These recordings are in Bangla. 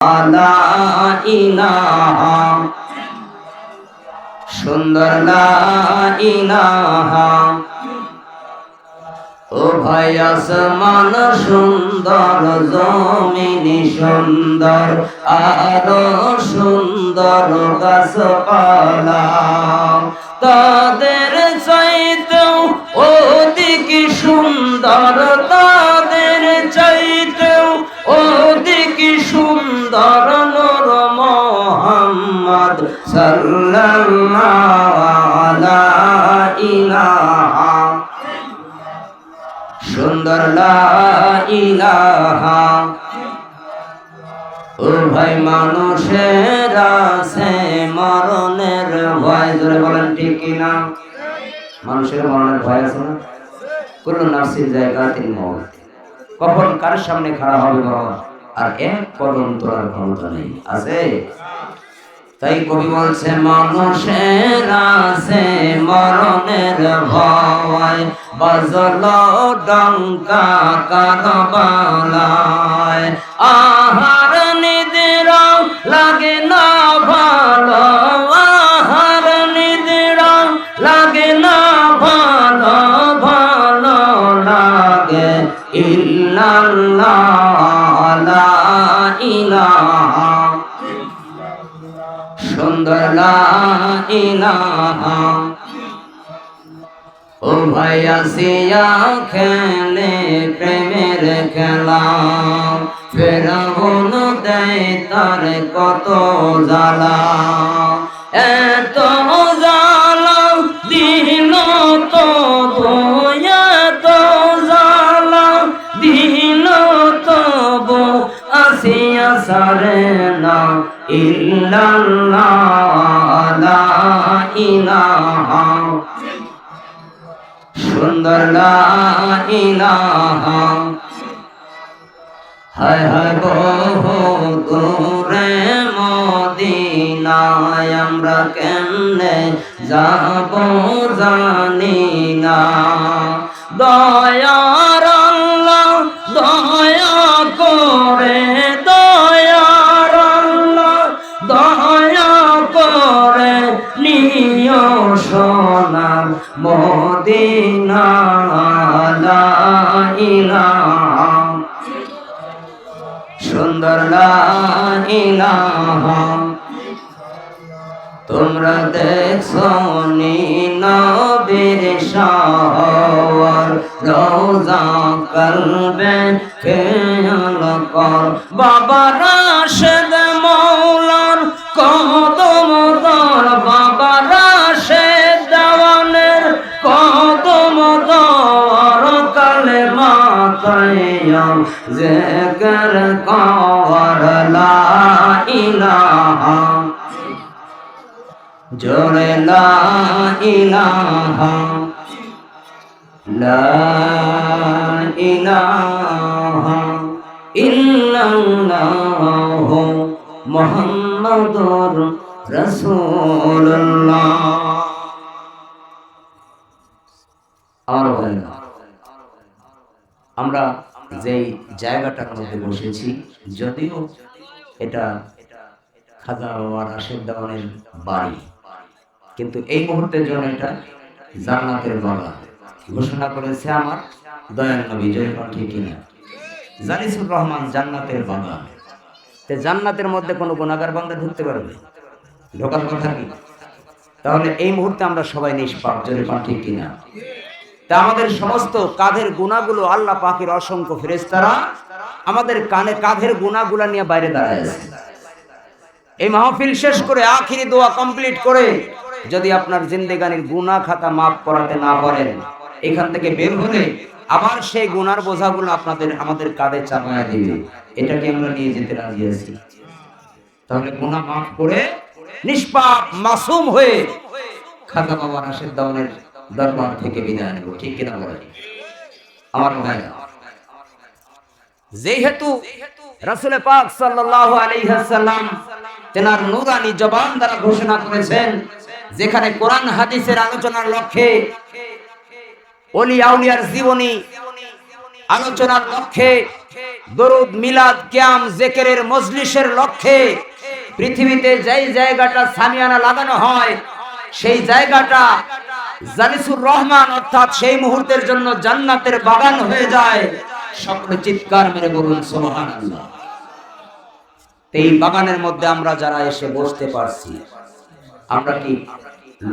লা ইলাহা সুন্দর লা ইলাহা ও ভাই আসমান সুন্দর জমিন সুন্দর আরো সুন্দর গাছপালা তাদের চাইতেও অধিক সুন্দর তাদের চাইতেও অধিক সুন্দর নূর মুহাম্মদ সাল্লাল্লাহু আলাইহি ইলাহা সুন্দর লা ইলাহা ও ভাই মানুষের আছে মরণের ভয় জোরে বলেন ঠিক কিনা মানুষের মরণের ভয় আছে না কুল্লু নাফসিন যায়কাতুল মউত কখন কার সামনে খাড়া হবে বাবা আর এক কদম তোলার ক্ষমতা নেই আছে তাই কবি বলছে মানুষের আছে মরণের ভয় বাজলো ডঙ্কা কারবালায় আহার নিদ্রা লাগে না ভালো আহার নিদ্রা লাগে না ভালো ভালো লাগে ইল্লাল্লাহ লা ইলাহা সুন্দর লা ইলাহা ও ভাই আসিয়া খেলে প্রেমের খেলা ফেরাউন দেয় তার কত জ্বালা এত জ্বালা দিল তো এত জ্বালা দিল তবু আসিয়া সারে না ইল্লাল্লাহ লা ইলাহা সুন্দর লা ইলাহা হায় হায় বহু দূরে মদিনায় আমরা কেমনে যাব জানি না দয়ার আল্লাহ দয়া করে দয়ার আল্লাহ দয়া করে নিও সোনার মদিনা লা ইলাহা সুন্দর লা ইলাহা তোমরা দেখছো নি নবীর শাওয়ার রওজা কলবে খেয়াল কর বাবা রাশেদ মৌলার কদম দর বাবা রাশেদ দেওয়ানের কদম দর কালে মাতায়াম জিকির কর লা ইলাহা জোরে লা ইলাহা লা ইলাহা ইল্লাল্লাহু মুহাম্মাদুর রাসূলুল্লাহ আমরা যেই জায়গাটার মধ্যে বসেছি যদিও এটা খাজা বাবা রাশেদ দেওয়ানের বাড়ি কিন্তু এই মুহূর্তের জন্য এটা জান্নাতের বাগান ঘোষণা করেছে আমার দয়াল নবী জয় ঠিক কিনা জালিসুর রহমান জান্নাতের বাগান তে জান্নাতের মধ্যে কোনো গুনাহগার বান্দা ঢুকতে পারবে ঢোকার কথা কি তাহলে এই মুহূর্তে আমরা সবাই নিষ্পাপ জয় ঠিক কিনা তা আমাদের সমস্ত কাঁধের গুনাহগুলো আল্লাহ পাকের অসংখ্য ফেরেশতারা আমাদের কাঁধের গুনাহগুলো নিয়ে বাইরে দাঁড়ায় আছে এই মাহফিল শেষ করে আখিরি দোয়া কমপ্লিট করে যদি আপনার জিন্দেগানির গুনাহ খাতা মাফ করাতে না পারেন এখান থেকে বের হলে আবার সেই গুনার বোঝাগুলো আমাদের কাঁধে চাপায়া দিবে এটাকে আমরা নিয়ে যেতে রাজি আছি তাহলে গুনাহ মাফ করে নিষ্পাপ মাসুম হয়ে খাজা বাবা রাশেদ দেওয়ানের দরবার থেকে বিদায় নেব ঠিক কিনা বলেন আমার ভাইরা যেহেতু রাসূল পাক সাল্লাল্লাহু আলাইহি ওয়াসাল্লাম তেনার নূরানি জবান দ্বারা ঘোষণা করেছেন যেখানে কোরআন হাদিসের আলোচনার লক্ষ্যে ওলি আউলিয়ার জীবনী আলোচনার লক্ষ্যে দরুদ মিলাদ কিয়াম জিকিরের মজলিসের লক্ষ্যে পৃথিবীতে যেই জায়গাটা সামিয়ানা লাগানো হয় সেই জায়গাটা জালিসুর রহমান অর্থাৎ সেই মুহূর্তের জন্য জান্নাতের বাগান হয়ে যায়। সকলে চিৎকার মেরে বলুন সুবহানাল্লাহ। এই বাগানের মধ্যে আমরা যারা এসে বসতে পারছি, আমরা কি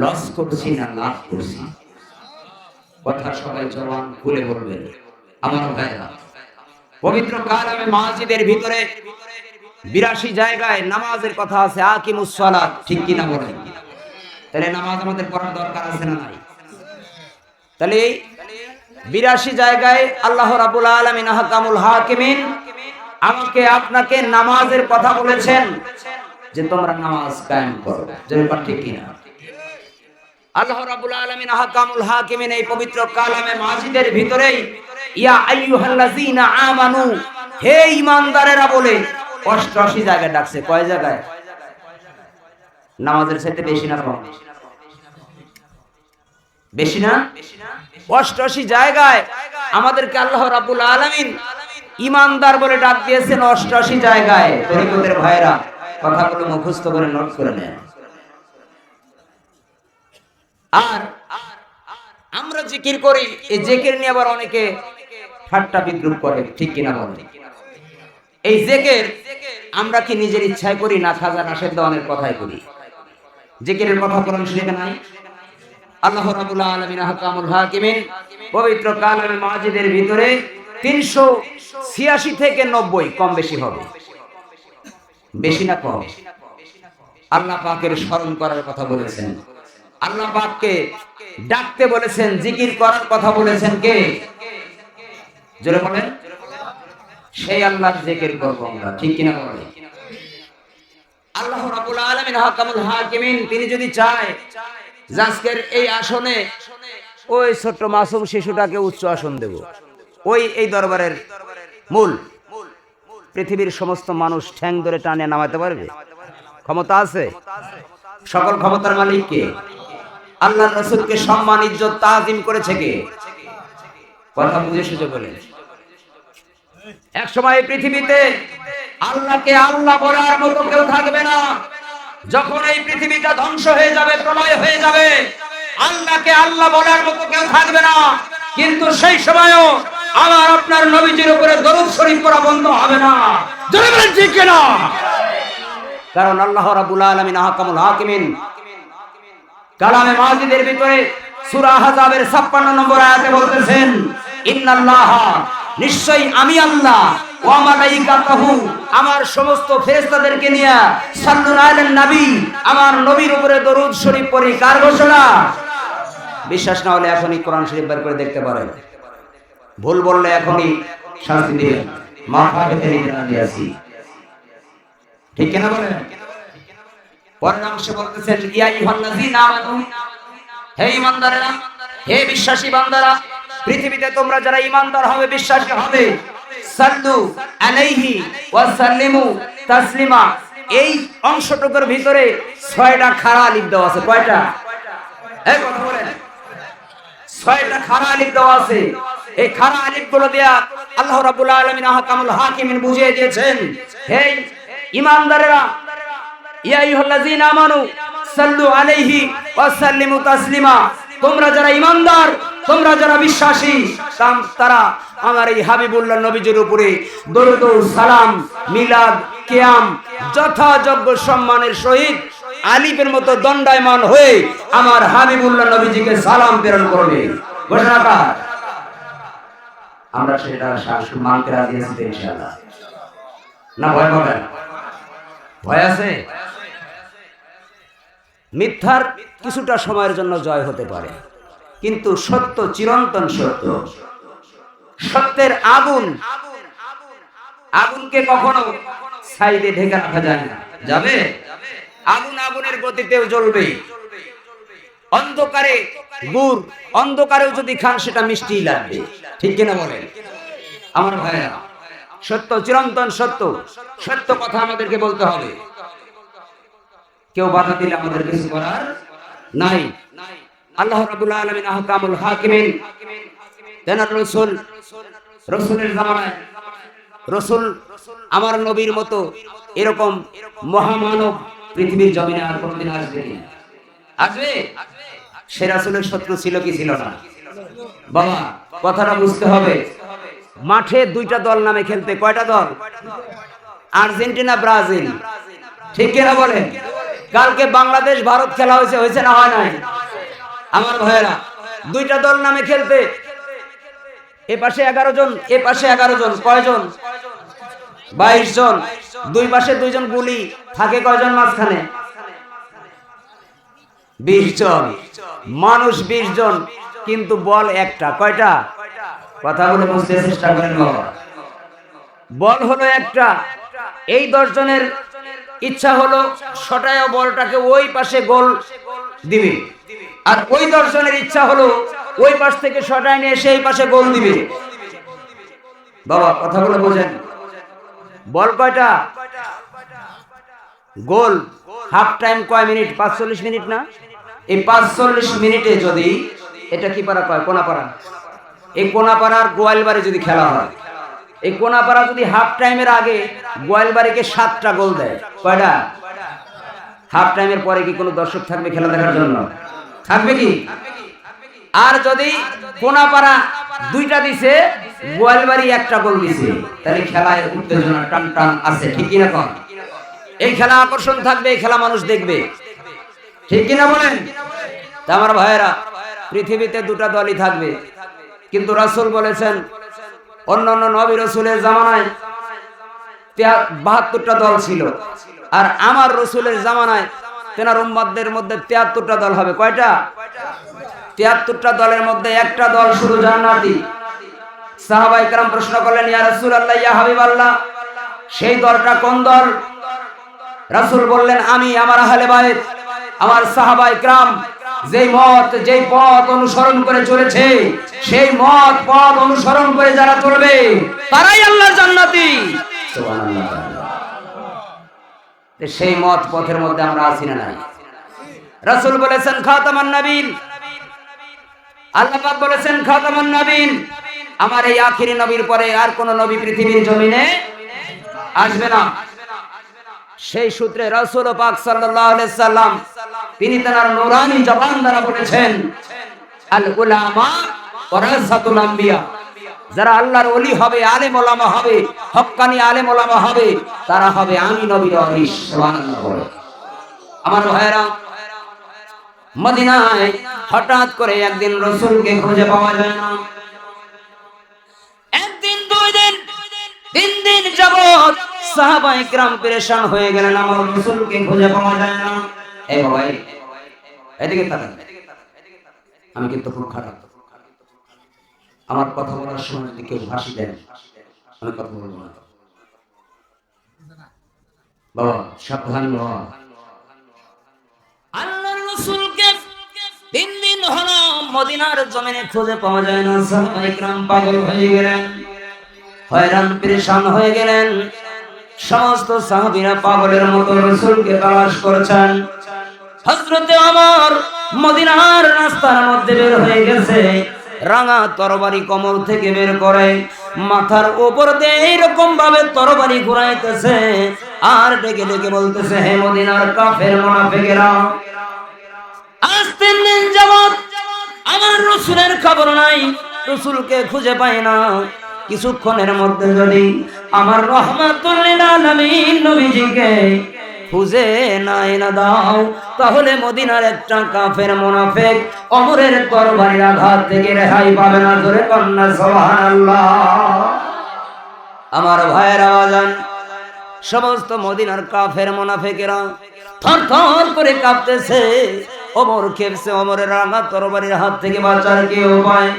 লস করছি না লাভ করছি? কথা সবাই জবান খুলে বলবেন আমার ভাইরা। পবিত্র কালামে মাজিদের ভিতরে 82 জায়গায় নামাজের কথা আছে, আকিমুস সালাত, ঠিক কিনা বলেন? তাহলে নামাজ আমাদের পড়ার দরকার আছে না নাই? তাহলে 82 জায়গায় আল্লাহ রাব্বুল আলামিন আহকামুল হাকিমিন আমাকে আপনাকে নামাজের কথা বলেছেন যে তোমরা নামাজ কায়েম করো। যেটা ঠিক কিনা? আল্লাহ রাব্বুল আলামিন আহকামুল হাকিমিন এই পবিত্র কালামে মাজিদের ভিতরেই ইয়া আইয়ুহাল্লাযীনা আমানু, হে ঈমানদারেরা বলে 88 জায়গায় ডাকছে। কয় জায়গায়? নামাজের সাথে বেশি না কম? বেশি না? 88 জায়গায় আমাদেরকে আল্লাহ রাব্বুল আলামিন ঈমানদার বলে ডাক দিয়েছেন 88 জায়গায়। তরিকতের ভাইরা কথাগুলো মুখস্থ করে নোট করে নেন। আর আমরা জিকির করি, এই জিকির নিয়ে আবার অনেকে ঠাট্টা বিদ্রুপ করে, ঠিক কিনা বলেন? এই জিকির আমরা কি নিজের ইচ্ছায় করি না খাজা রাশেদ দেওয়ানের কথাই করি? জিকিরের কথা কোরআন শরীফে নাই? আল্লাহ রাব্বুল আলামিন আহকামুল হাকিমিন পবিত্র কালামে মাজিদের ভিতরে 386 থেকে 90 কম বেশি হবে। বেশি না কম? আল্লাহ পাকের স্মরণ করার কথা বলেছেন, আল্লাহ পাককে ডাকতে বলেছেন, জিকির করার কথা বলেছেন। কে? জোরে বলেন। সেই আল্লাহর জিকির করব আমরা, ঠিক কিনা বলেন? আল্লাহ রাব্বুল আলামিন আহকামুল হাকিমিন তিনি যদি চায় আজকের এই আসনে ওই ছোট্ট মাসুম শিশুটাকে উচ্চ আসন দেব, ওই এই দরবারের মূল পৃথিবীর সমস্ত মানুষ ঠ্যাং ধরে টানে নামাতে পারবে? ক্ষমতা আছে? সকল ক্ষমতার মালিক কে? আল্লাহর রাসূলকে সম্মান ইজ্জত তাজিম করেছে কে? কথা বুঝে সুযোগ বলেন। এক সময় পৃথিবীতে আল্লাহকে আল্লাহ বলার মতো কেউ থাকবে না। যখন এই পৃথিবীটা ধ্বংস হয়ে যাবে, প্রলয় হয়ে যাবে, আল্লাহকে আল্লাহ বলার মতো কেউ থাকবে না। কিন্তু সেই সময়ও আমার আপনার নবীজির উপরে দরুদ শরীফ পড়া বন্ধ হবে না। জোরে বলেন ঠিক কিনা? কারণ আল্লাহ রাব্বুল আলামিন আহকামুল হাকিমিন কালামে মাজিদের ভিতরে সূরা আহজাবের 56 নম্বর আয়াতে বলতেছেন, ইন্নাল্লাহা, নিশ্চয়ই আমি আল্লাহ, ওয়া মালাইকাতুহু, আমার সমস্ত ফেরেশতাদেরকে নিয়ে, সাল্লুনা আলান নবী, আমার নবীর উপরে দরুদ শরীফ পড়ি। কার ঘোষণা? বিশ্বাস না হলে এখনই কোরআন শরীফ বের করে দেখতে পারেন। ভুল বললে এখনই শাস্তি দিবেন। মাথা পেতে নিতে রাজি আছি, ঠিক কিনা বলেন? পরের অংশে বলতেছেন, ইয়া আইয়ুহাল্লাযীনা আমানু, হে ঈমানদারেরা, হে বিশ্বাসী বান্দারা, পৃথিবীতে তোমরা যারা ঈমানদার হবে, বিশ্বাসী হবে, সাল্লু আলাইহি ওয়া সাল্লিমু তাসলিমা। এই অংশটুকুর ভিতরে 6টা খাড়া আলিফ দেওয়া আছে। কয়টা? এই কথা বলেন। 6টা খাড়া আলিফ দেওয়া আছে। এই খাড়া আলিফগুলো দেয়া আল্লাহ রাব্বুল আলামিন আহকামুল হাকিমিন বুঝিয়ে দিয়েছেন, হে ঈমানদারেরা, ইয়া আইয়ুহাল্লাযীনা আমানু সাল্লু আলাইহি ওয়া সাল্লিমু তাসলিমা, তোমরা যারা ঈমানদার, তোমরা যারা বিশ্বাসী, তারা আমার এই হাবিবুল্লাহ নবীজির উপরে দরুদ ও সালাম, মিলাদ, কিয়াম যথাযোগ্য সম্মানের সহিত আলিফের মতো দণ্ডায়মান হয়ে আমার হাবিবুল্লাহ নবীজিকে সালাম প্রেরণ করবে। ঘোষণাকার আমরা সেটা মানতে রাজি আছি ইনশাআল্লাহ। না ভয় পাবেন? ভয় আছে? মিথ্যার কিছুটা সময়ের জন্য জয় হতে পারে, কিন্তু সত্য চিরন্তন সত্য। সত্যের আগুন, আগুনকে কখনো সাইডে ঢেকে রাখা যায় না। যাবে আগুন আগুনের গতিতেও জ্বলবে। অন্ধকারে গুড়, অন্ধকারেও যদি খান সেটা মিষ্টিই লাগবে, ঠিক কিনা বলেন আমার ভাইরা? সত্য চিরন্তন সত্য, সত্য কথা আমাদেরকে বলতে হবে। কেউ বাধা দিলে আমাদের কিছু করার নাই। আল্লাহ রাব্বুল আলামিন আহকামুল হাকিমিন তেনার রাসূল, রাসূলের জামানায় রসুল আমার নবীর মতো এরকম মহামানব পৃথিবীর জমিনে আর কোনদিন আসবে কি? আসবে? সে রাসূলের শত্রু ছিল কি ছিল না? বাবা, কথাটা বুঝতে হবে। মাঠে দুইটা দল নামে খেলতে, কয়টা দল? আর্জেন্টিনা ব্রাজিল, ঠিক কিনা বলেন? কালকে বাংলাদেশ ভারত খেলা হয়েছে না হয় নাই? আমার ভাইয়েরা, দুইটা দল নামে খেলতে, এ পাশে 11 জন, এ পাশে 11 জন, কয়জন? 22 জন। দুই পাশে দুইজন গুলি, থাকে কয়জন মাঝখানে? 20 জন। মানুষ 20 জন, কিন্তু বল একটা। কয়টা? কথা বলে বুঝতে চেষ্টা করেন বাবা। বল হলো একটা। এই 10 জনের ইচ্ছা হলো শটায় বলটাকে ওই পাশে গোল দিবে, আর ওই 10 জনের ইচ্ছা হলো ওই পাশ থেকে শটায় নিয়ে সেই পাশে গোল দিবে। বাবা, কথা বলে বোঝেন। বল কয়টা? গোল। হাফ টাইম কয় মিনিট? 45 মিনিট না? এই 45 মিনিটে যদি, এটা কি পারা কয়? কোনাপাড়া। এই কোনাপাড়ার গোয়ালবাড়ি যদি খেলা হয়, এই কোনাপাড়া যদি হাফ টাইমের আগে গোয়ালবাড়িকে 7টা গোল দেয়, কয়টা? হাফ টাইমের পরে কি কোনো দর্শক থাকবে খেলা দেখার জন্য? থাকবে কি? আর যদি কোনাপাড়া 2টা দিছে, গোয়ালবাড়ি 1টা গোল দিছে, তাহলে খেলায় উত্তেজনা টান টান আছে, ঠিক কিনা কন? এই খেলা আকর্ষণ থাকবে, এই খেলা মানুষ দেখবে, ঠিক কিনা বলেন? তা আমার ভাইয়েরা, পৃথিবীতে 2টা দলই থাকবে, কিন্তু রাসূল বলেছেন অন্যান্য নবী রাসূলের জামানায় 72টা দল ছিল, আর আমার রাসূলের জামানায় তেনার উম্মতদের মধ্যে 73টা দল হবে। কয়টা? 73টা দলের মধ্যে একটা দল শুধু জান্নাতি। সাহাবায়ে কেরাম প্রশ্ন করলেন, ইয়া রাসূলুল্লাহ, ইয়া হাবিবাল্লাহ, সেই দলটা কোন দল? রাসূল বললেন, আমি, আমার আহলে বাইত, আমার সাহাবায়ে কেরাম যেই পথ অনুসরণ করে চলেছে, সেই পথ অনুসরণ করে যারা চলবে তারাই আল্লাহর জান্নাতি। সুবহানাল্লাহ। সেই পথের মধ্যে আমরা আছি না নাই? রাসূল বলেছেন খাতামান নবীন, আল্লাহ পাক বলেছেন খাতামান নবীন, আমার এই আখিরি নবীর পরে আর কোন নবী পৃথিবীর জমিনে আসবে না। সেই সূত্রে রাসূল পাক সাল্লাল্লাহু আলাইহি সাল্লাম তিনি তার নূরানি জবান দ্বারা বলেছেন, আল উলামা ওয়ারাসাতুল আম্বিয়া, যারা আল্লাহর ওলি হবে, আলেম ওলামা হবে, হক্কানি আলেম ওলামা হবে, তারা হবে আমি নবীর ওয়ারিস। সুবহানাল্লাহ। আমার ভাইরা, মদিনায় হঠাৎ করে একদিন রাসূলকে খুঁজে পাওয়া যায় না। একদিন, 2 দিন, 3 দিন যাবত সাহাবায়ে কেরাম পেরেশান হয়ে গেলেন, আমার রাসূলকে খুঁজে পাওয়া যায় না। এই বাবা, এদিকে তাকান, আমি কিন্তু খুব খারাপ। আমার কথা বলার সময় যদি কেউ হাসি দেন, আমি কথা বলবো না। বাবা সাবধান বাবা। আল্লাহর রাসূলকে 3 দিন হলো মদিনার জমিনে খুঁজে পাওয়া যায় না। সাহাবায়ে কেরাম পাগল হয়ে গেলেন, হয়রান পেরেশান হয়ে গেলেন। সমস্ত সাহাবীরা পাগলের মতো রাসূলকে তালাশ করছেন। হযরতে ওমর মদিনার রাস্তার মধ্যে বের হয়ে গেছে, রাঙা তরবারি কোমর থেকে বের করে মাথার উপর দিয়ে এরকম ভাবে তরবারি ঘুরাইতেছে, আর ডেকে ডেকে বলতেছে, হে মদিনার কাফের মুনাফিকেরা, আজ 3 দিন যাবত আমার রাসূলের খবর নাই, রাসূলকে খুঁজে পাই না। কিছুক্ষণের মধ্যে যদি আমার রাহমাতুল লিল আলামিন নবীজিকে খুঁজে না এনে দাও, তাহলে মদিনার একটা কাফের মুনাফিক ওমরের তরবারির আঘাত থেকে রেহাই পাবে না। জোরে কন্না সুবহানাল্লাহ। আমার ভাইয়ের আওয়াজান, সমস্ত মদিনার কাফের মুনাফিকেরা থরথর করে কাঁপতেছে। ওমর খেপছে, ওমরের রাঙা তরবারির হাত থেকে বাঁচার কি উপায়?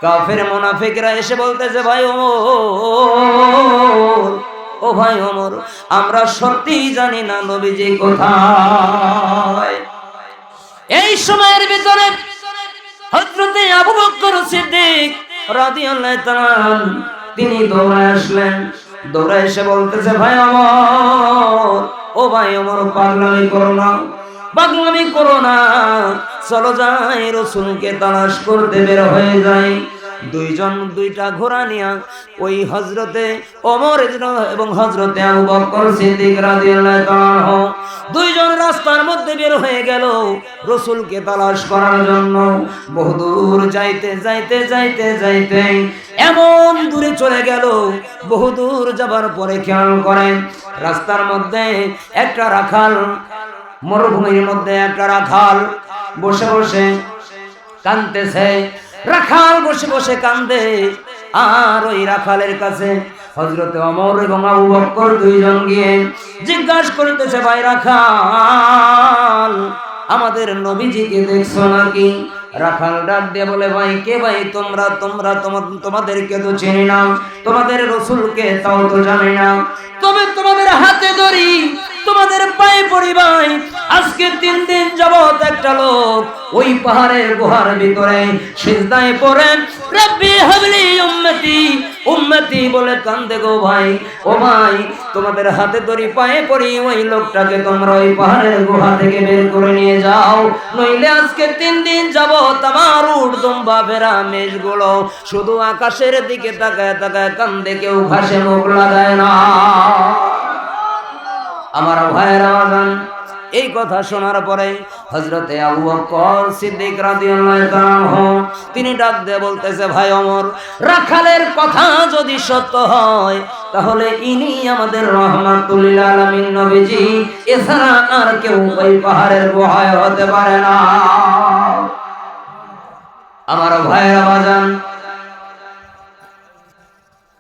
কাফের মুনাফিকরা এসে বলতেছে, ভাই ওমর, ও ভাই ওমর, আমরা সত্যি জানি না নবীজি কোথায়। এই সময়ের ভিতরে হযরতে আবু বকর সিদ্দিক রাদিয়াল্লাহু তাআলা তিনি দৌড়ে আসলেন। দৌড়ে এসে বলতেছে, ভাই ওমর, ও ভাই ওমর, পাগলামি করো না, পাগলামি করো না, চলো যাই রাসূলকে তালাশ করতে বের হয়ে যাই। দুইজন দুইটা ঘোড়া নিয়া ওই হযরতে ওমর এবং হযরতে আবু বকর সিদ্দিক রাদিয়াল্লাহু তাআলা দুইজন রাস্তার মধ্যে বের হয়ে গেল রাসূলকে তালাশ করার জন্য। বহুদূর যাইতে যাইতে যাইতে যাইতে এমন দূরে চলে গেল, বহুদূর যাবার পরে খেয়াল করেন রাস্তার মধ্যে একটা রাখাল, মরুভূমির মধ্যে একটা রাখাল বসে বসে কাঁদতেছে। রাখাল বসে বসে কান্দে, আর ওই রাখালের কাছে হযরতে ওমর এবং আবু বকর দুইজন গিয়ে জিজ্ঞাসা করতেছে, ভাই রাখাল, আমাদের নবীজিকে দেখছো নাকি? রাখাল ডাক দিয়ে বলে, ভাই কে ভাই তোমরা? তোমাদেরকে তো চিনি না, তোমাদের রাসূলকে তাও তো জানি না, তবে তোমাদের হাতে ধরি, তোমাদের পায়ে পড়ি ভাই। আজকে 3 দিন যাবত একটা লোক ওই পাহাড়ের গুহার ভিতরে সিজদায় পড়ে রব্বি হাবলি উম্মতি উম্মতি বলে কান্দে গো ভাই। ও ভাই, তোমাদের হাতে ধরি, পায়ে পড়ি, ওই লোকটাকে তোমরা ওই পাহাড়ের গুহা থেকে বের করে নিয়ে যাও, নইলে আজকে 3 দিন যাবত আমার উট দুম্বা ভেড়া মেষগুলো শুধু আকাশের দিকে তাকায় তাকায় কান্দে, কেউ ঘাসে মুখ লাগায় না। আমার ভাইয়েরা বাজান, এই কথা শোনার পরে হযরতে আবু বকর সিদ্দিক রাদিয়াল্লাহু তাআলা তিনি ডাক দিয়ে বলতেছে, ভাই ওমর, রাখালের কথা যদি সত্য হয় তাহলে ইনি আমাদের রাহমাতুল লিল আলামিন নবীজি, এছাড়া আর কেউ ওই পাহাড়ের গুহায় হতে পারে না। আমার ভাইয়েরা বাজান,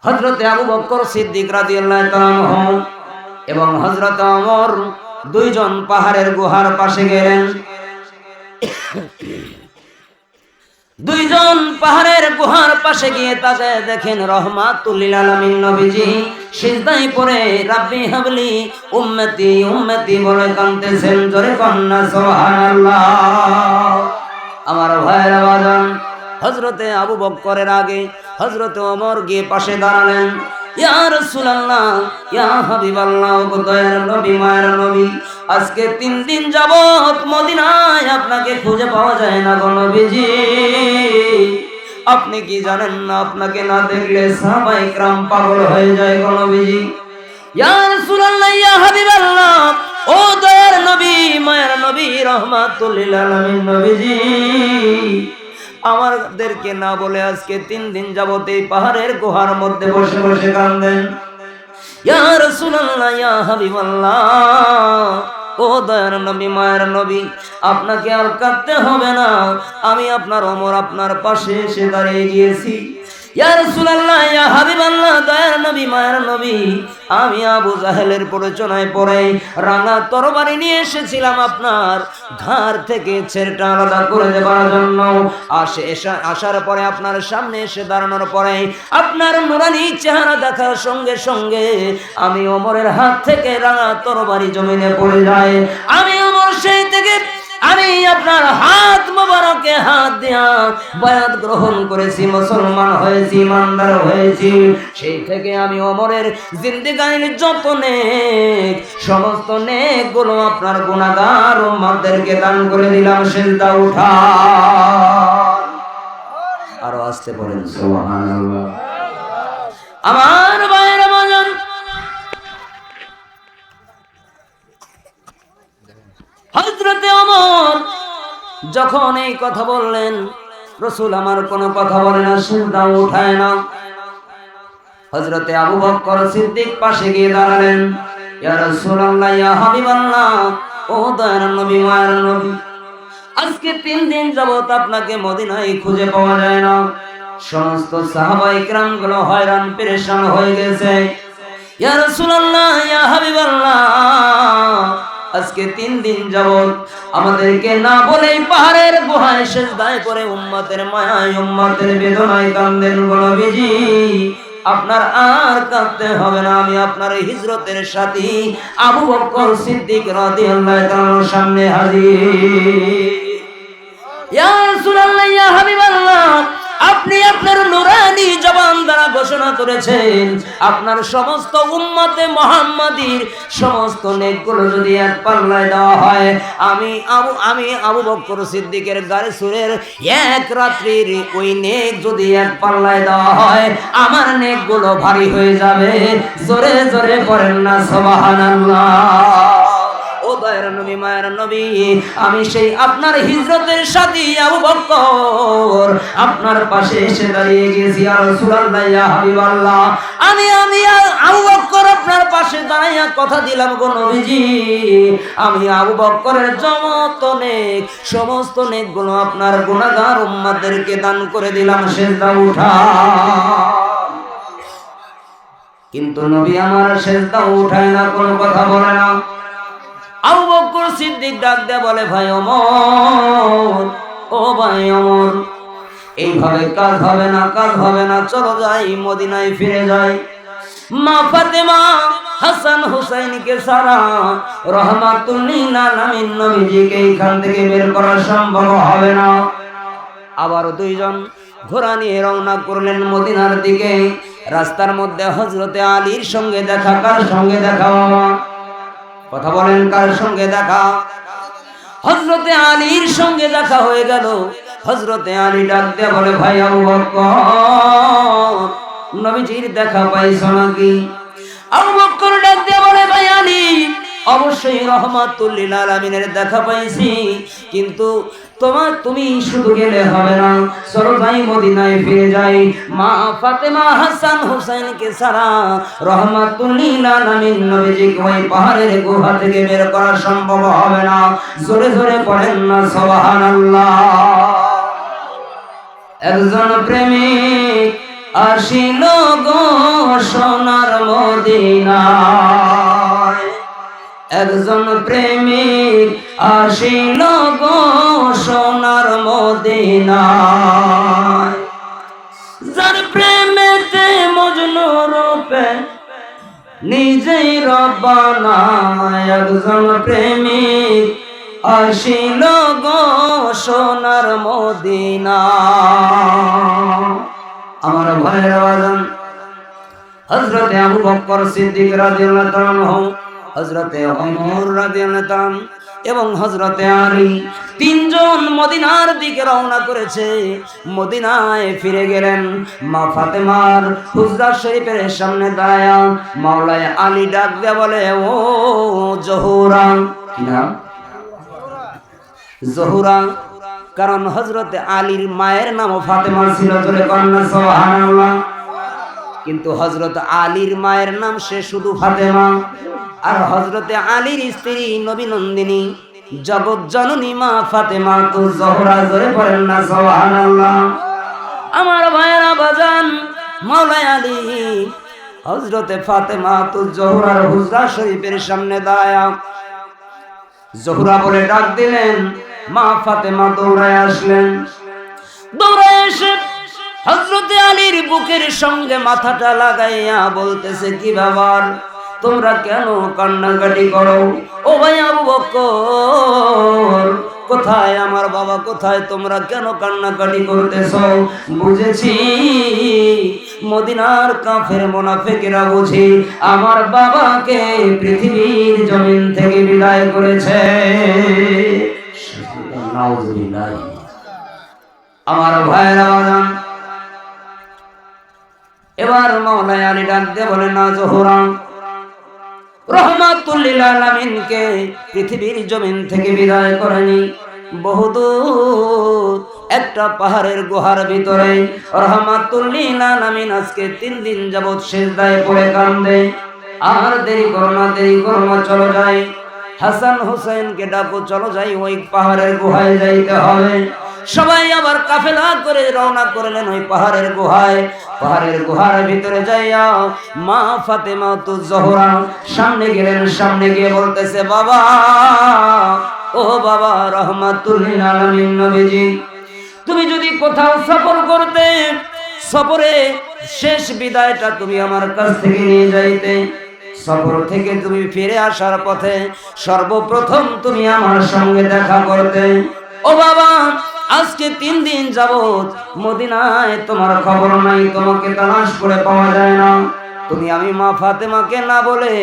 হযরতে আবু বকর সিদ্দিক রাদিয়াল্লাহু তাআলা এবং হযরত ওমর দুইজন পাহাড়ের গুহার পাশে গেলেন। দুইজন পাহাড়ের গুহার পাশে গিয়ে তাকে দেখেন রাহমাতুল লিল আলামিন নবীজি সিজদায় পড়ে রাব্বি হাবলি উম্মতি উম্মতি বলে কাঁদতেছেন। জোরে কন্না সুবহানাল্লাহ। আমার ভাইয়েরা বাজান, হযরতে আবু বকরের আগে হযরতে ওমর গিয়ে পাশে দাঁড়ালেন। ইয়া রাসূলুল্লাহ, ইয়া হাবিবাল্লাহ, গো দয়ার নবী, মায়ের নবী, আজকে 3 দিন যাবত মদিনায় আপনাকে খুঁজে পাওয়া যায় না গো নবীজি। আপনি কি জানেন না, আপনাকে না দেখলে সাহাবায়ে کرام পাগল হয়ে যায় গো নবীজি। ইয়া রাসূলুল্লাহ, ইয়া হাবিবাল্লাহ, ও দয়ার নবী, মায়ের নবী, রাহমাতুল লিল আলামিন নবীজি, আমাদেরকে না বলে আজকে 3 দিন যাবত এই পাহাড়ের গুহার মধ্যে বসে বসে কাঁদেন। ইয়া রাসূলুল্লাহ, ইয়া হাবিবাল্লাহ, ও দয়ার নবী, মায়ের নবী, আপনাকে আর কাঁদতে হবে না, আমি আপনার ওমর আপনার পাশে এসে দাঁড়িয়ে গিয়েছি। ইয়া রাসূলুল্লাহ, ইয়া হাবিবাল্লাহ, দয়ার নবী, মায়ের নবী, আমি আবু জাহেলের প্ররোচনায় পড়ে রাঙা তরবারি নিয়ে এসেছিলাম আপনার ঘাড় থেকে ছেড়টা আলাদা করে দেবার জন্য। আসার পরে আপনার সামনে এসে দাঁড়ানোর পরে আপনার নুরানি চেহারা দেখার সঙ্গে সঙ্গে আমি ওমরের হাত থেকে রাঙা তরবারি জমিনে পড়ে যায়। আমি ওমর সেই থেকে আমি আপনার হাত মোবারকে হাত দিয়া বায়াত গ্রহণ করেছি, মুসলমান হয়েছি, ইমানদার হয়েছি। সেই থেকে আমি ওমরের জিন্দেগানির যত নেক, সমস্ত নেক গুলো আপনার গুনাহগার উম্মতদেরকে দান করে দিলাম। সিজদা উঠা, আরো আসতে বলেন সুবহানাল্লাহ। আমার ভাইরা মজন, হযরতে ওমর যখন এই কথা বললেন, রাসূল আমার কোনো কথা বলে না, সিজদা উঠায় না। হযরতে আবু বকর সিদ্দিক পাশে গিয়ে দাঁড়ালেন। ইয়া রাসূলুল্লাহ, ইয়া হাবিবাল্লাহ, ও দয়ার নবী, মায়ের নবী, আজকে 3 দিন যাবত আপনাকে মদিনায় খুঁজে পাওয়া যায় না। সমস্ত সাহাবায়ে کرام গুলো হয়রান পেরেশান হয়ে গেছে। ইয়া রাসূলুল্লাহ, ইয়া হাবিবাল্লাহ, আজকে 3 দিন যাবত আমাদেরকে না বলেই পাহাড়ের গুহায় সিজদায় করে উম্মতের মায়ায়, উম্মতের বেদনায় কান্দেন গো নবীজি। আপনার আর কাঁদতে হবে না, আমি আপনার হিজরতের সাথী আবু বকর সিদ্দিক রাদিয়াল্লাহু তাআলার সামনে হাজির। ইয়া রাসূলুল্লাহ, ইয়া হাবিবাল্লাহ, আপনি আপনি আপনার নুরানি জবান দ্বারা ঘোষণা করেছেন আপনার সমস্ত উম্মতে মুহাম্মাদীর সমস্ত নেকগুলো যদি এক পাল্লায় দেওয়া হয়, আমি আবু বকর সিদ্দিকের গায়ে সুরের এক রাত্রির ওই নেক যদি এক পাল্লায় দেওয়া হয়, আমার নেকগুলো ভারী হয়ে যাবে। জোরে জোরে পড়েন না সুবহানাল্লাহ। ও দয়ার নবী, মায়ের নবী, আমি সেই আপনার হিজরতের সাথী আবু বকর আপনার পাশে এসে দাঁড়িয়ে গেছি। ইয়া রাসূলুল্লাহ, ইয়া হাবিবাল্লাহ, আমি আবু বকর আপনার পাশে দাঁড়াইয়া কথা দিলাম গো নবীজি, আমি আবু বকরের সমস্ত নেকগুলো আপনার গুনাহগার উম্মতদেরকে দান করে দিলাম সেজদা উঠা। কিন্তু নবী আমার সেজদা উঠায় না, কোনো কথা বলে না। আবু বকর সিদ্দিক ডাক দিয়ে বলে, ভাই ওমর, ও ভাই ওমর, এইভাবে কাজ হবে না, চলো যাই মদিনায় ফিরে যাই। মা ফাতেমা হাসান হুসাইনকে সারা রাহমাতুল লিল আলামিন নবীজিকে এখান থেকে বের করা সম্ভব হবে না। আবার দুইজন ঘোড়া নিয়ে রওনা করলেন মদিনার দিকে। রাস্তার মধ্যে হযরতে আলীর সঙ্গে দেখা। কার সঙ্গে দেখা বাবা? কথা বলেন, কার সঙ্গে দেখা? হযরতে আলীর সঙ্গে দেখা হয়ে গেল। হযরতে আলী ডাক দিয়ে বলে, ভাই আবু বকর, নবীজির দেখা পাইছো নাকি? আবু বকর ডাক দিয়ে বলে, ভাই আলী, অবশ্যই রাহমাতুল লিল আলামিনের দেখা পাইছি, কিন্তু তুমি শুধু গেলে হবে না, চলো যাই মদিনায় ফিরে যাই। মা ফাতেমা হাসান হুসাইনকে ছাড়া রাহমাতুল লিল আলামিন নবীজিকে ওই পাহাড়ের গুহা থেকে বের করা সম্ভব হবে না। জোরে জোরে পড়েন না সুবহানাল্লাহ। একজন প্রেমিক আসিল গো সোনার মদিনায়, একজন প্রেমিক আসিল গো সোনার মদিনায়, যার প্রেমেতে মজনু রূপে নিজেই রব্বানা। একজন প্রেমিক আসিল গো সোনার মদিনায়। আমার ভাইয়ের আওয়াজ, হযরতে আবু বকর সিদ্দিক রাদিয়াল্লাহু তাআলা আনহু, হযরতে ওমর রাদিয়াল্লাহু তাআলা এবং হযরতে আলী তিনজন মদিনার দিকে রওনা করেছে। মদিনায় ফিরে গেলেন। মা ফাতেমার হুজরা শরীফের সামনে দাঁড়ায়া মাওলানা আলী ডাক দিয়ে বলে, ও জহুরা। কি নাম? জহুরা। কারণ হযরতে আলীর মায়ের নাম ফাতেমা ছিল। জোরে কন্যা সুবহানাল্লাহ। কিন্তু হযরত আলীর মায়ের নাম সে শুধু ফাতেমা, আর হযরতে আলীর স্ত্রী নবী নন্দিনী জগৎ জননী মা ফাতেমা তো জোহরা। জোরে পড়েন না সুবহানাল্লাহ। আমার ভাইয়েরা বাজান, মাওলানা আলী হযরতে ফাতেমা তো জোহরার হুজরা শরীফের সামনে দাঁড়ায়া জোহরা বলে ডাক দিলেন। মা ফাতেমা দৌড়ায় আসলেন। দৌড়ায় এসে হযরতে আলীর বুকের সঙ্গে মাথাটা লাগাইয়া বলতেছে, কি ব্যাপার, তোমরা কেন কান্নাকাটি করো? ও ভাই আবু বকর, কোথায় আমার বাবা, কোথায়? তোমরা কেন কান্নাকাটি করতেছো? বুঝেছি মদিনার কাফের মুনাফিকরা বুঝি আমার বাবাকে পৃথিবীর জমিন থেকে বিদায় করেছে। নাউজুবিল্লাহ। আমার ভাইরা বাজান, এবার মাওলানা আলী ডাক দিয়ে বলে, না জোহরা, রাহমাতুল লিল আলামিনকে পৃথিবীর জমিন থেকে বিদায় করেনি। বহুদূর একটা পাহাড়ের গুহার ভিতরে রাহমাতুল লিল আলামিন আজকে 3 দিন যাবত সিজদায় পড়ে কান্দে। আর দেরি করো না, চলো যাই। হাসান হুসাইনকে ডাকো, চলো যাই, ওই পাহাড়ের গুহায় যাইতে হবে। সবাই আবার কাফেলা করে রওনা করলেন ওই পাহাড়ের গুহায়। পাহাড়ের গুহার ভিতরে যাইয়া মা ফাতেমা তো জোহরা সামনে গেলেন। সামনে গিয়ে বলতেছে, বাবা, ও বাবা রাহমাতুল লিল আলামিন নবীজি, তুমি যদি কোথাও সফর করতে, সফরে শেষ বিদায়টা তুমি আমার কাছ থেকে নিয়ে যাইতে। সফর থেকে তুমি ফিরে আসার পথে সর্বপ্রথম তুমি আমার সঙ্গে দেখা করতে। ও বাবা, আজকে 3 দিন যাবত মদিনায় তোমার খবর নাই, তোমাকে তালাশ করে পাওয়া যায় না। তুমি আমি মা ফাতেমাকে না বলে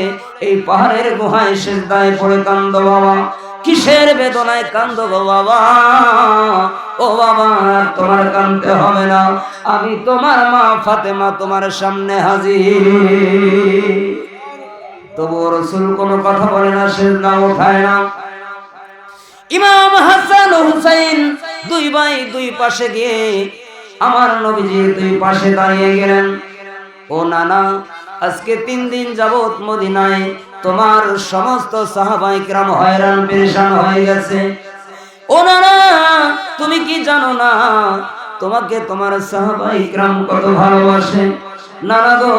এই পাহাড়ের গুহায় সিজদায় পড়ে কান্দো বাবা। কিসের বেদনায় কান্দো গো বাবা? ও বাবা, তোমার কান্দতে হবে না, আমি তোমার মা ফাতেমা তোমার সামনে হাজির। তবু রাসূল কোনো কথা বলে না, সিজদা ওঠায় না। ইমাম হাসান ও হুসাইন দুই ভাই দুই পাশে গিয়ে আমার নবীজি দুই পাশে দাঁড়িয়ে গেলেন। ও নানা, আজকে 3 দিন যাবত মদিনায় তোমার সমস্ত সাহাবায়ে কেরাম হয়রান পেরেশান হয়ে গেছে। ও নানা, তুমি কি জানো না তোমাকে তোমার সাহাবায়ে কেরাম কত ভালোবাসে? নানা গো,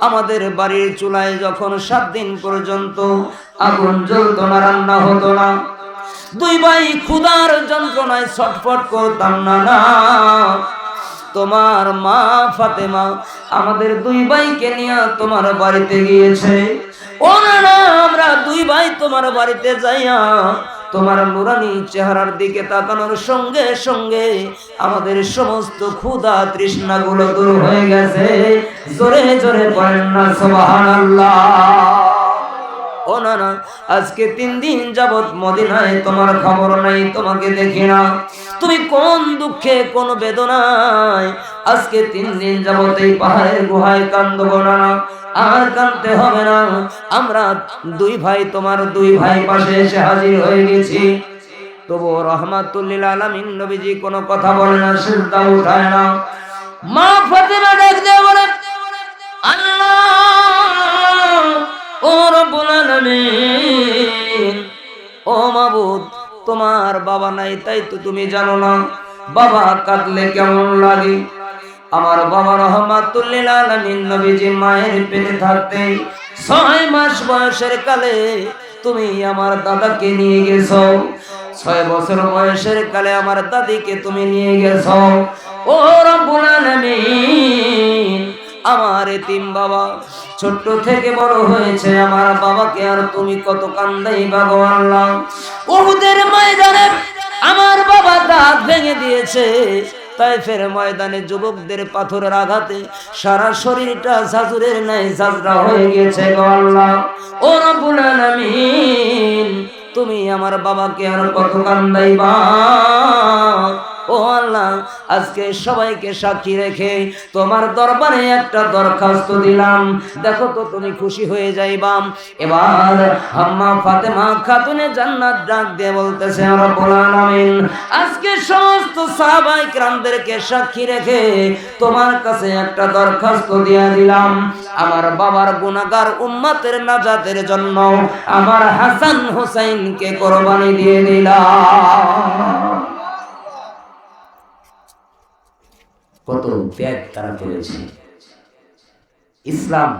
আমাদের বাড়ির চুলায় যখন 7 দিন পর্যন্ত আগুন জ্বলতো না, রান্না হতো না, দুই ভাই ক্ষুধার যন্ত্রণায় ছটফট করতাম না। না, তোমার মা ফাতেমা আমাদের দুই ভাইকে নিয়ে তোমার বাড়িতে গিয়েছে। ও না, আমরা দুই ভাই তোমার বাড়িতে যাইয়া তোমার নুরানি চেহারার দিকে তাকানোর সঙ্গে সঙ্গে আমাদের সমস্ত ক্ষুধা তৃষ্ণা গুলো দূর হয়ে গেছে। জোরে জোরে পড়েন না সুবহানাল্লাহ। ও না, আজকে 3 দিন যাবত মদিনায় তোমার খবর নাই, তোমাকে দেখি না। তুমি কোন দুঃখে কোন বেদনায় আজকে 3 দিন যাবত এই পাহাড়ের গুহায় কান্দবো না? আর কাঁদতে হবে না, আমরা দুই ভাই তোমার দুই ভাই পাশে এসে হাজির হয়ে গেছি। তবু রাহমাতুল লিল আলামিন নবীজি কোনো কথা বলে না, সিজদা উঠায় না। মা ফাতেমা ডাক দিয়ে বলে, আল্লাহ, ও রব্বুল আলামিন, ও মাবুদ, তোমার বাবা নাই তাই তো তুমি জানো না বাবা কাঁদলে কেমন লাগে। আমার বাবা রাহমাতুল লিল আলামিন নবীজি মায়ের পেটে থাকতে 6 মাস বয়সের কালে তুমি আমার দাদাকে নিয়ে গেছো। 6 বছর বয়সের কালে আমার দাদিকে তুমি নিয়ে গেছো। ও রব্বুল আলামিন, আমার এতিম বাবা ছোট্ট থেকে বড় হয়েছে, আমার বাবাকে আর তুমি কত কান্দাইবা গো আল্লাহ। উহুদের ময়দানে আমার বাবা দাঁত ভেঙে দিয়েছে, তাইফের ময়দানে যুবকদের পাথরের আঘাতে সারা শরীরটা ঝাঁঝরের ন্যায় ঝাঁঝরা হয়ে গেছে গো আল্লাহ। ও রব্বুল আলামিন, তুমি আমার বাবাকে আর কত কান্দাইবা? ও আল্লাহ, আজকে সবাইকে সাক্ষী রেখে তোমার দরবারে একটা দরখাস্ত দিলাম, দেখো তো তুমি খুশি হয়ে যাইবা। এবার আম্মা ফাতেমা খাতুনে জান্নাত ডাক দিয়ে বলতেছে, রব্বুল আলামিন, আজকে সমস্ত সাহাবায়ে কেরামদেরকে সাক্ষী রেখে তোমার কাছে একটা দরখাস্ত দিয়ে দিলাম। আমার বাবার গুনাহগার উম্মতের নাজাতের জন্য আমার হাসান হুসাইনকে কুরবানি দিয়ে দিলাম। কত ত্যাগ তারা করেছে। ইসলাম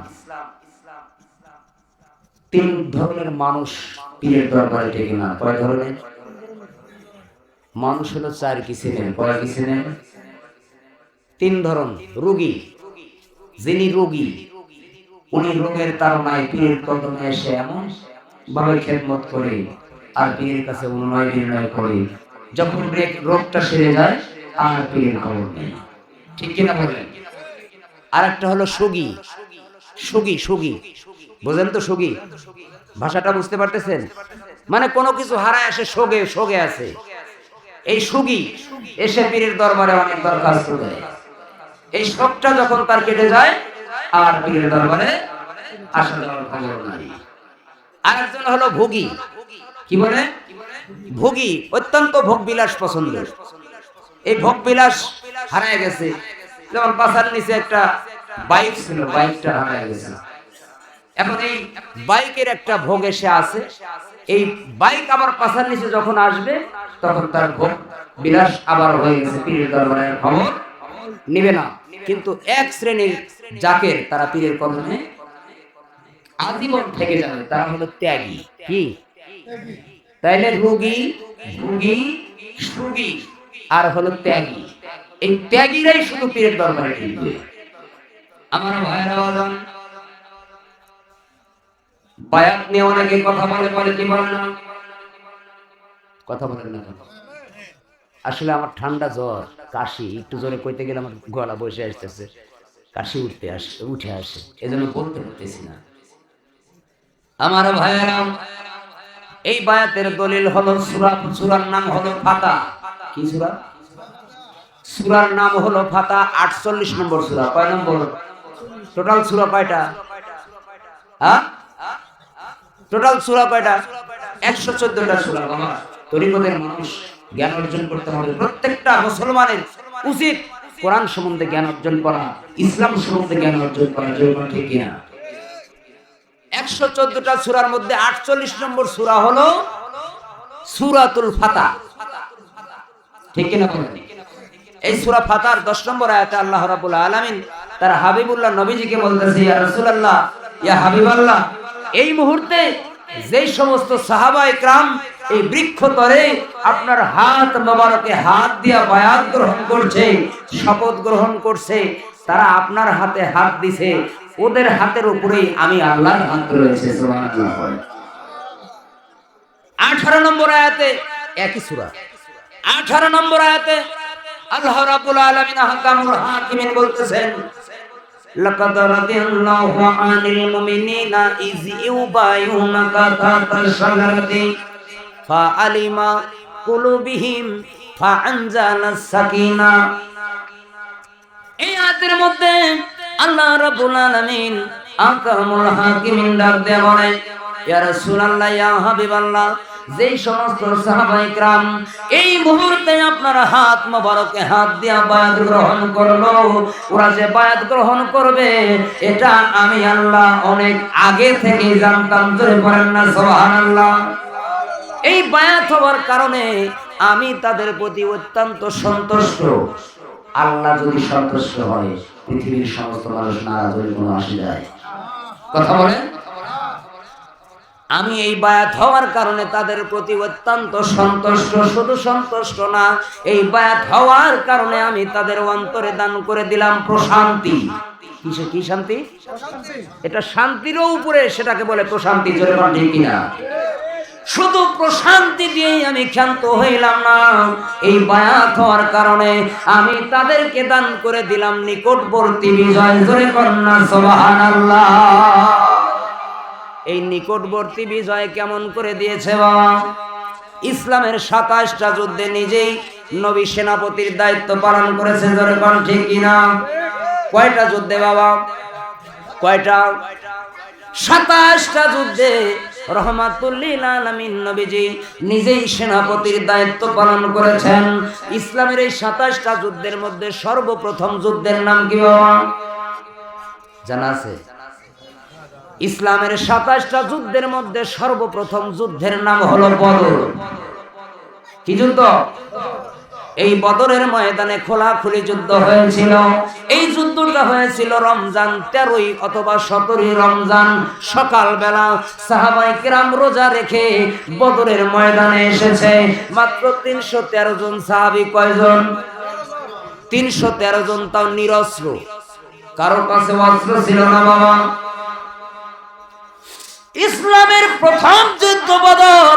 3 ধরনের মানুষ পীরের দরবারে টেকে না। কয় ধরনের মানুষ? হলো 4 কিসিমের। কয় কিসিমের? 3 ধরন। রোগী, যিনি রোগী, উনি রোগের তাড়নায় পীরের কদমে এসে এমন ভাবে খেদমত করে আর পীরের কাছে অনুনয় বিনয় করে, যখন রোগটা সেরে যায় আর পীরের খবর নেই। ঠিক কিনা বলেন? আরেকটা হলো সুগী। সুগী, সুগী বুঝেন তো? সুগী ভাষাটা বুঝতে পারতেছেন? মানে কোনো কিছু হারায় আসে, সোগে সোগে আছে। এই সুগী এসে পীরের দরবারে অনেক দরখাস্ত দেয়। এই শোকটা যখন তার কেটে যায় আর পীরের দরবারে আসা যাওয়ার খবর নাই। আরেকজন হলো ভোগী। কি বলে? ভোগী। অত্যন্ত ভোগ বিলাস পছন্দ। এই ভোগ বিলাস হারায় গেছে। যেমন পাছার নিচে একটা বাইক ছিল, বাইকটা হারায় গেছে। এখন এই বাইকের একটা ভোগ এসে আছে। এই বাইক আবার পাছার নিচে যখন আসবে তখন তার ভোগ বিলাস আবার হয়ে গেছে। পীরের দরবারে খবর নিবে না। কিন্তু এক শ্রেণীর জাকের, তারা পীরের কদমে আজীবন থেকে যাবে, তারা হলো ত্যাগী। কি? তাইলে রোগী, ভোগী, সুগী আর হলো ত্যাগী। এই ত্যাগীরাই শুধু পীরের দরবারে টিকবে। আমার ভাইরা বলেন, বায়াত নিয়ে অনেকে কথা বলে, কি বলে না? কথা বলেন না। আসলে আমার ঠান্ডা জ্বর, কাশি, একটু জোরে কইতে গেলে আমার গলা বসে আসতেছে, কাশি উঠে আসে, এজন্য বলতে পারতেছি না। আমার ভাইয়েরা, এই বায়াতের দলিল হলো সূরার নাম হলো ফাতা। কি সূরা? সূরার নাম হলো ফাতা। 48 নম্বর সূরা। কয় নম্বর? টোটাল সূরা কয়টা? হ্যাঁ, টোটাল সূরা কয়টা? 114টা সূরা। বাবা, তরিকতের মানুষ জ্ঞান অর্জন করতে হবে। প্রত্যেকটা মুসলমানের উচিত কোরআন সম্বন্ধে জ্ঞান অর্জন করা, ইসলাম সম্বন্ধে জ্ঞান অর্জন করা। জন্য ঠিক কিনা? 114টা সূরার মধ্যে 48 নম্বর সূরা হলো সূরাতুল ফাতা। ঠিক কিনা বলেন? এই সূরা ফাতার 10 নম্বর আয়াতে আল্লাহ রাব্বুল আলামিন তার হাবিবুল্লাহ নবীজিকে বলতেছে, ইয়া রাসূলুল্লাহ, ইয়া হাবিবাল্লাহ, এই মুহূর্তে যেই সমস্ত সাহাবায়ে کرام এই বৃক্ষ তরে আপনার হাত মোবারকে হাত দিয়া বায়াত গ্রহণ করছে, শপথ গ্রহণ করছে, তারা আপনার হাতে হাত দিছে, ওদের হাতের উপরেই আমি আল্লাহর হাত রয়েছে। সুবহানাল্লাহ। 18 নম্বর আয়াতে একই সূরা 18 নম্বর আয়াতে আল্লাহ রাব্বুল আলামিন আহকামুল হাকিমিন বলতেছেন, লাকাদ রাদিয়াল্লাহু আনিল মুমিনিনা ইয ইউবায়ুনাকা তাহতাশ শাজারাতি ফাআলিমা কুলুবিহিম ফাআনজালাস সাকিনা। এই আয়াতের মধ্যে আল্লাহ রাব্বুল আলামিন আহকামুল হাকিমিন ডাক দিয়ে বলে, ইয়া রাসূলুল্লাহ, ইয়া হাবিবাল্লাহ, যেই সমস্ত সাহাবায়ে کرام এই মুহূর্তে আপনার হাত মোবারকে হাত দিয়া বায়াত গ্রহণ করলো, ওরা যে বায়াত গ্রহণ করবে এটা আমি আল্লাহ অনেক আগে থেকে জানতাম। জোরে বলেন না সুবহানাল্লাহ। এই বায়াত হওয়ার কারণে আমি তাদের প্রতি অত্যন্ত সন্তুষ্ট। আল্লাহ যদি সন্তুষ্ট হয়, পৃথিবীর সমস্ত মানুষ নারাজ হয়ে কোনো আসে যায়? কথা বলেন। আমি এই বায়াত হওয়ার কারণে তাদের প্রতি অত্যন্ত সন্তুষ্ট। শুধু সন্তুষ্ট না, এই বায়াত হওয়ার কারণে আমি তাদের অন্তরে দান করে দিলাম প্রশান্তি। কিসে? কি শান্তি? এটা শান্তিরও উপরে, সেটাকে বলে প্রশান্তি। জোরে বলেন ঠিক কিনা? শুধু প্রশান্তি দিয়েই আমি ক্ষান্ত হইলাম না, এই বায়াত হওয়ার কারণে আমি তাদেরকে দান করে দিলাম নিকটবর্তী বিজয়। জোরে বলেন না সুবহানাল্লাহ। এই নিকটবর্তী বিজয় কেমন করে দিয়েছে বাবা? ইসলামের 27টা যুদ্ধে নিজেই নবী সেনাপতির দায়িত্ব পালন করেছে। জোরে বলেন ঠিক কিনা? কয়টা যুদ্ধে বাবা? কয়টা? 27টা যুদ্ধে রহমাতুল লিল আলামিন নবীজি নিজেই সেনাপতির দায়িত্ব পালন করেছেন। ইসলামের এই 27টা যুদ্ধের মধ্যে সর্বপ্রথম যুদ্ধের নাম কি বাবা? জানা আছে? ইসলামের 27টা যুদ্ধের মধ্যে সর্বপ্রথম যুদ্ধের নাম হলো বদর। কি যুদ্ধ? এই বদরের ময়দানে খোলাখুলি যুদ্ধ হয়েছিল। এই যুদ্ধটা হয়েছিল রমজান 13 অথবা 17 রমজান সকালবেলা। সাহাবায়ে কেরাম রোজা রেখে বদরের ময়দানে এসেছে। মাত্র 313 জন সাহাবী। কয়জন? 313 জন, তাও নিরস্ত্র। কারো কাছে অস্ত্র ছিল না বাবা। ইসলামের প্রথম যুদ্ধ বদর।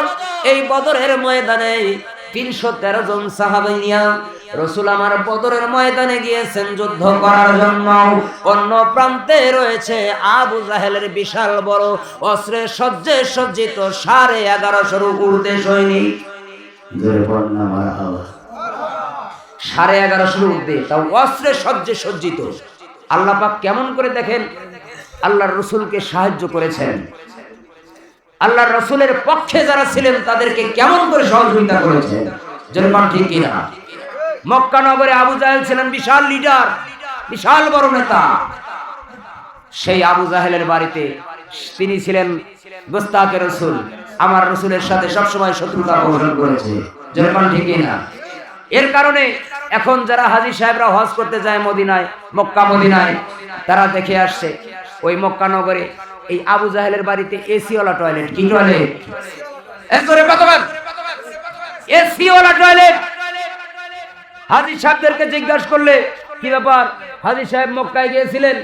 এই বদরের ময়দানে 313 জন সাহাবী নিয়ে রাসূল আমার বদরের ময়দানে গিয়েছেন যুদ্ধ করার জন্য। অন্য প্রান্তে রয়েছে আবু জাহেলের বিশাল বড় অস্ত্রে সজ্জিত 1150 ঊর্ধ্বে সৈনিক। জোরে বলেন না মারহাবা। 1150 ঊর্ধ্বে, তাও অস্ত্রে সজ্জিত। আল্লাহ পাক কেমন করে দেখেন আল্লাহর রাসূলকে সাহায্য করেছেন। আল্লাহর রাসূলের পক্ষে যারা ছিলেন তাদেরকে কেমন করে সহযোগিতা করেছেন। যেরকম ঠিক কিনা? মক্কা নগরে আবু জাহেল ছিলেন বিশাল লিডার, বিশাল বড় নেতা। সেই আবু জাহেলের বাড়িতে তিনি ছিলেন গোস্তাকে রাসূল। আমার রাসূলের সাথে সবসময় শত্রুতা পোষণ করেছে। যেরকম ঠিক কিনা? এর কারণে এখন যারা হাজী সাহেবরা হজ করতে যায় মদিনায়, মক্কা মদিনায়, তারা দেখে আসছে ওই মক্কা নগরে এই আবু জাহেলের বাড়িতে এসি ওয়ালা টয়লেট। কি টয়লেট? একবারে কতবার এসি ওয়ালা টয়লেট। হাজী সাহেবদেরকে জিজ্ঞাসা করলে, কি ব্যাপার হাজী সাহেব মক্কায় গিয়েছিলেন,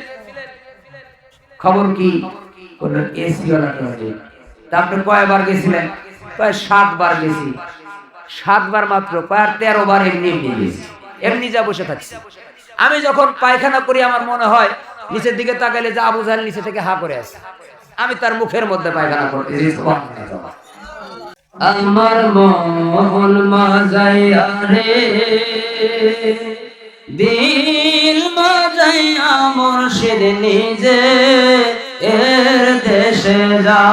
খবর কি? বললেন এসি ওয়ালা টয়লেট। তা আপনি কয়বার গেছিলেন? কয় 7 বার গেছি। 7 বার মাত্র, আর 13 বার এমনি এমনি যা বসে থাকছি। আমি যখন পায়খানা করি আমার মনে হয় নিচের দিকে তাকাইলে যে আবু জাহেল নিচে থেকে হা করে আছে, আমি তার মুখের মধ্যে পায়খানা করতেছি। আমার মন মাজাইয়া রে দিল মাজাইয়া মুর্শিদ নিজে এর দেশে যা।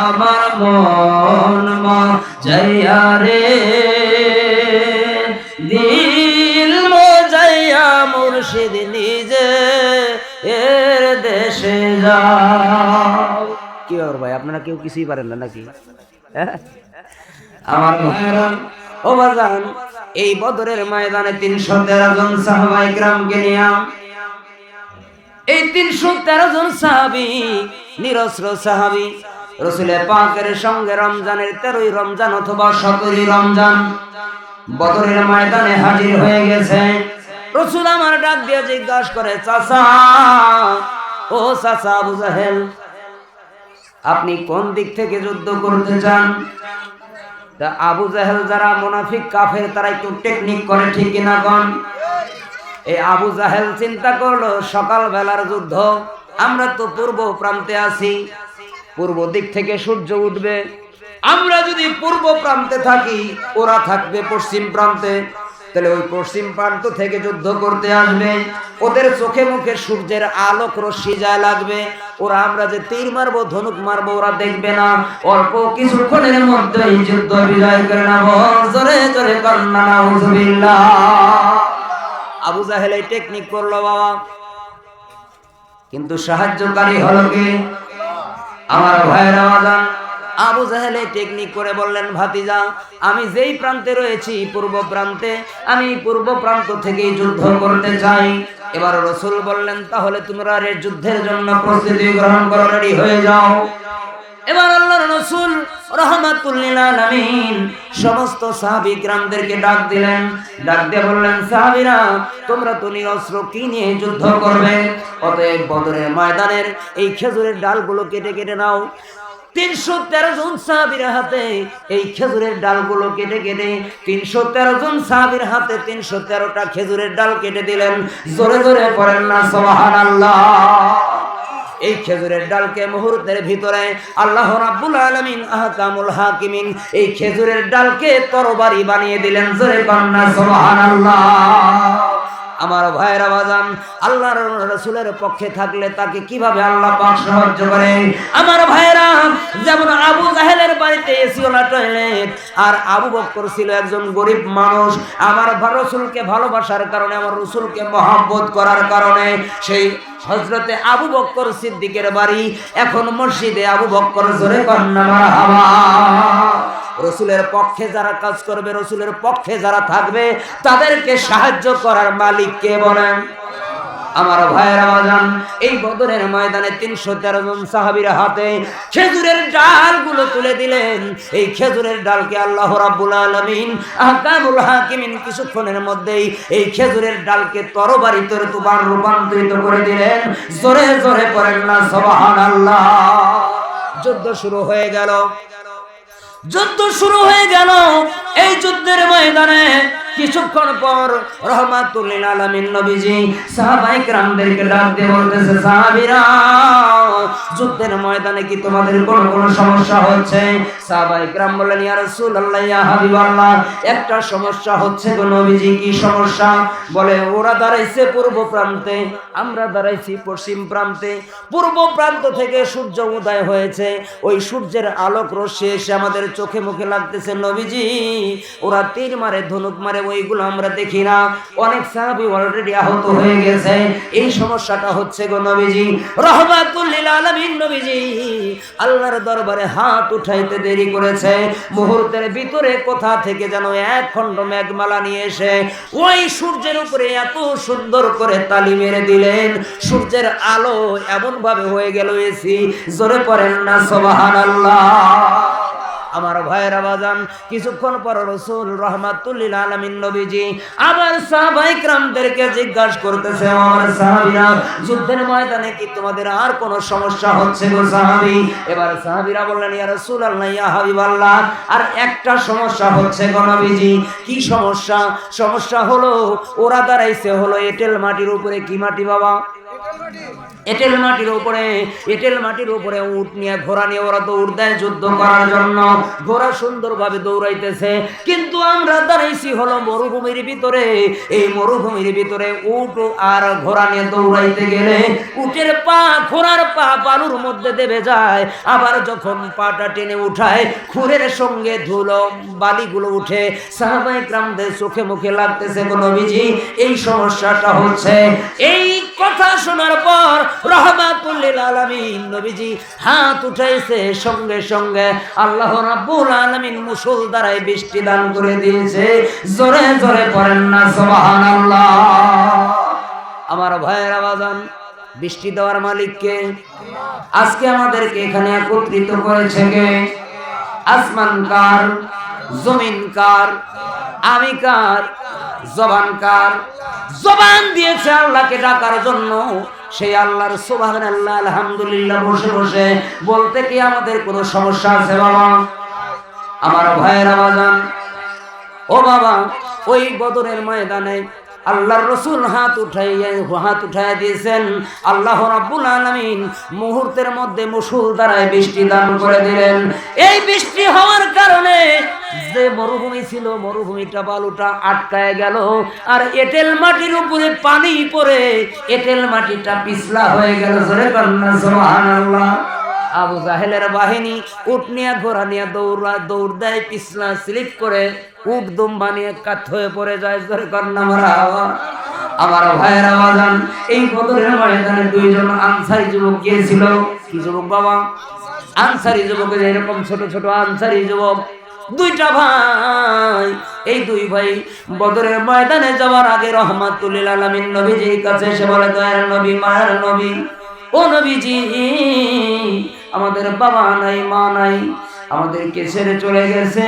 আমার মন মাজাইয়া রে দিল মাজাইয়া মুর্শিদ নিজে এর দেশে যা। কি আর ভাই, আপনারা কেউ কিছুই পারেন না নাকি? আমার ভাইরা ও বাজান, এই বদরের ময়দানে 313 জন সাহাবায়ে কিরামকে নিয়ে, এই 313 জন সাহাবী নিরস্ত্র সাহাবী রাসূল পাকের সঙ্গে রমজানের 13ই রমজান অথবা 17ই রমজান বদরের ময়দানে হাজির হয়ে গেছে। রাসূল আমার ডাক দিয়ে জিজ্ঞাসা করে, চাচা, ও চাচা আবু জাহেল, আপনি কোন দিক থেকে যুদ্ধ করতে চান? তা আবু জাহেল যারা মুনাফিক কাফের তারা একটু টেকনিক করে, ঠিক কিনা কোন? এই আবু জাহেল চিন্তা করলো সকাল বেলার যুদ্ধ, আমরা তো পূর্ব প্রান্তে আছি, পূর্ব দিক থেকে সূর্য উঠবে, আমরা যদি পূর্ব প্রান্তে থাকি ওরা থাকবে পশ্চিম প্রান্তে, তাহলে ওই পশ্চিম প্রান্ত থেকে যুদ্ধ করতে আসবে, ওদের চোখে মুখে সূর্যের আলোক রশ্মি যায় লাগবে, ওরা আমরা যে তীর মারবো ধনুক মারবো ওরা দেখবে না, অল্প কিছুক্ষণের মধ্যেই যুদ্ধ বিজয় করে নেব। জোরে জোরে কন্যা নাউজুবিল্লাহ। আবু জাহেল এই টেকনিক করলো বাবা, কিন্তু সাহায্যকারী হলো কে? আমার ভাইরা বাজান, আবু জাহেল এই টেকনিক করে বললেন, ভাতিজা, আমি যেই প্রান্তে রয়েছি পূর্ব প্রান্তে, আমি পূর্ব প্রান্ত থেকেই যুদ্ধ করতে চাই। এবার রাসূল বললেন, তাহলে তোমরা এই যুদ্ধের জন্য প্রস্তুতি গ্রহণ করো, রেডি হয়ে যাও। এবার আল্লাহর রাসূল রাহমাতুল লিল আলামিন সমস্ত সাহাবী কিরামদেরকে ডাক দিলেন, ডাক দিয়ে বললেন, সাহাবীরা, তোমরা তো নিরস্ত্র, কি নিয়ে যুদ্ধ করবে? অতএব বদরের ময়দানের এই খেজুরের ডালগুলো কেটে কেটে নাও। 313 জন সাহাবীর হাতে এই খেজুরের ডালগুলো কেটে কেটে 313 জন সাহাবীর হাতে 313টা খেজুরের ডাল কেটে দিলেন। জোরে জোরে পড়েন না সুবহানাল্লাহ। এই খেজুরের ডালকে মুহূর্তের ভিতরে আল্লাহ রাব্বুল আলামিন আহকামুল হাকিমিন এই খেজুরের ডালকে তরবারি বানিয়ে দিলেন। জোরে পড়েন না সুবহানাল্লাহ। আমার ভাইরা বাজান, আল্লাহর রাসূলের পক্ষে থাকলে তাকে কিভাবে আল্লাহ পাক সাহায্য করে। আমার ভাইরা, যেমন আবু জাহেলের বাড়িতে এসিওয়ালা টয়লেট, আর আবু বকর ছিল একজন গরিব মানুষ। আমার রাসূলকে ভালোবাসার কারণে, আমার রাসূলকে মহব্বত করার কারণে সেই হযরতে আবু বকর সিদ্দিকের বাড়ি এখন মসজিদে আবু বকর। জোরে কন্যা মারহাবা। রাসূলের পক্ষে যারা কাজ করবে, রাসূলের পক্ষে যারা থাকবে, তাদেরকে সাহায্য করার মালিক কে বলেন? আমার ভাইরা বাজান, এই বদরের ময়দানে 313 জন সাহাবীর হাতে খেজুরের ডালগুলো তুলে দিলেন। এই খেজুরের ডালকে আল্লাহ রাব্বুল আলামিন আহকামুল হাকিমিন কিছুক্ষণের মধ্যেই এই খেজুরের ডালকে তরবারিতে রূপান্তরিত করে দিলেন। জোরে জোরে পড়েন না সুবহানাল্লাহ। যুদ্ধ শুরু হয়ে গেল, যুদ্ধ শুরু হয়ে গেল। এই যুদ্ধের ময়দানে কিছুক্ষণ পর রাহমাতুল লিল আলামিন নবীজি সাহাবায়ে কিরামদেরকে ডাক দিয়ে বলতেছে, সাহাবীরা, যুদ্ধের ময়দানে কি তোমাদের কোনো সমস্যা হচ্ছে? সাহাবায়ে কিরাম বললেন, ইয়া রাসূলুল্লাহ, ইয়া হাবিবাল্লাহ, একটা সমস্যা হচ্ছে গো নবীজি। কি সমস্যা? বলে, ওরা দাঁড়াইছে পূর্ব প্রান্তে, আমরা দাঁড়াইছি পশ্চিম প্রান্তে। পূর্ব প্রান্ত থেকে সূর্য উদয় হয়েছে, ওই সূর্যের আলোক রশ্মি এসে আমাদের চোখে মুখে লাগতেছে নবীজি। ওরা তীর মারে, ধনুক মারে, ওইগুলো আমরা দেখি না। অনেক সাহাবী অলরেডি আহত হয়ে গেছে। এই সমস্যাটা হচ্ছে গো নবীজি। রাহমাতুল লিল আলামিন নবীজি আল্লাহর দরবারে হাত উঠাইতে দেরি করেছে। মুহূর্তের ভিতরে কোথা থেকে যেন এক খণ্ড মেঘমালা নিয়ে এসে ওই সূর্যের উপরে এত সুন্দর করে তালি মেরে দিলেন, সূর্যের আলো এমন ভাবে হয়ে গেল এসি। জোরে পড়েন না সুবহানাল্লাহ। আমার ভাইরা বাজান, কিছুক্ষণ পর রাসূল রাহমাতুল লিল আলামিন নবীজি আবার সাহাবায়ে কিরামদেরকে জিজ্ঞাসা করতেছে, আমার সাহাবীরা যুদ্ধের ময়দানে কি তোমাদের আর কোনো সমস্যা হচ্ছে গো সাহাবী? এবার সাহাবীরা বললেন, ইয়া রাসূলুল্লাহ, ইয়া হাবিবাল্লাহ, আর একটা সমস্যা হচ্ছে গো নবীজি। কি সমস্যা? সমস্যা হলো ওরা দাঁড়াইছে হলো এঁটেল মাটির উপরে। কি মাটি বাবা? এঁটেল মাটির উপরে উট নিয়ে, ঘোড়া নিয়ে ওরা দৌড় দেয় যুদ্ধ করার জন্য। ঘোড়া সুন্দরভাবে দৌড়াইতেছে, কিন্তু আমরা দাঁড়াইছি হলো মরুভূমির ভিতরে। এই মরুভূমির ভিতরে উট আর ঘোড়া নিয়ে দৌড়াইতে গেলে উটের পা, ঘোড়ার পা বালুর মধ্যে দেবে যায়, আবার যখন পাটা টেনে উঠায় খুরের সঙ্গে ধুলো বালিগুলো উঠে সাহাবায়ে কিরামদের চোখে মুখে লাগতেছে গো নবীজি, এই সমস্যাটা হচ্ছে। এই কথা শোনার পর রাহমাতুল লিল আলামিন নবীজি হাত উঠাইছে, সঙ্গে সঙ্গে আল্লাহ রাব্বুল আলামিন মুষল দ্বারাই বৃষ্টি দান করে দিয়েছে। জোরে জোরে পড়েন না সুবহানাল্লাহ। আমার ভাইয়েরা বাজান, বৃষ্টি দেওয়ার মালিক কে? আজকে আমাদেরকে এখানে একত্রিত করেছে কে? আসমান কার? জমিন কার? আমি কার? জবান কার? জবান দিয়েছে আল্লাহকে ডাকার জন্য। সেই আল্লাহর সুবহানাল্লাহ আলহামদুলিল্লাহ বসে বসে বলতে কি আমাদের কোনো সমস্যা আছে বাবা? আমার ভাইয়েরা বাজান, ও বাবা, ওই বদরের ময়দানে আল্লাহর রাসূল হাত উঠাইয়া দিয়েছেন। আল্লাহ রাব্বুল আলামিন মুহূর্তের মধ্যে মুষল দ্বারায় বৃষ্টি দান করে দিলেন। এই বৃষ্টি হওয়ার কারণে যে মরুভূমি ছিল, মরুভূমিটা বালুটা আটকায় গেল, আর এঁটেল মাটির উপরে পানি পড়ে এঁটেল মাটিটা পিছলা হয়ে গেল। জোরে কন্যা সুবহানাল্লাহ। আবু জাহেলের বাহিনী উট নিয়ে, ঘোড়া নিয়ে দৌড় দেয়, পিছলা স্লিপ করে উট দুম্বা নিয়ে কাত হয়ে পড়ে যায়। জোরে কন্যা মারহাবা। আমার ভাইয়েরা বাজান, এই বদরের ময়দানে দুইজন আনসারী যুবক গিয়েছিল। কি যুবক বাবা? আনসারী যুবক, এরকম ছোট ছোট আনসারী যুবক দুইটা ভাই। এই দুই ভাই বদরের ময়দানে যাওয়ার আগে রাহমাতুল লিল আলামিন নবীজির কাছে এসে বলে, দয়ার নবী, মায়ের নবী, ও নবীজি, আমাদের বাবা নাই, মা নাই, আমাদেরকে ছেড়ে চলে গেছে।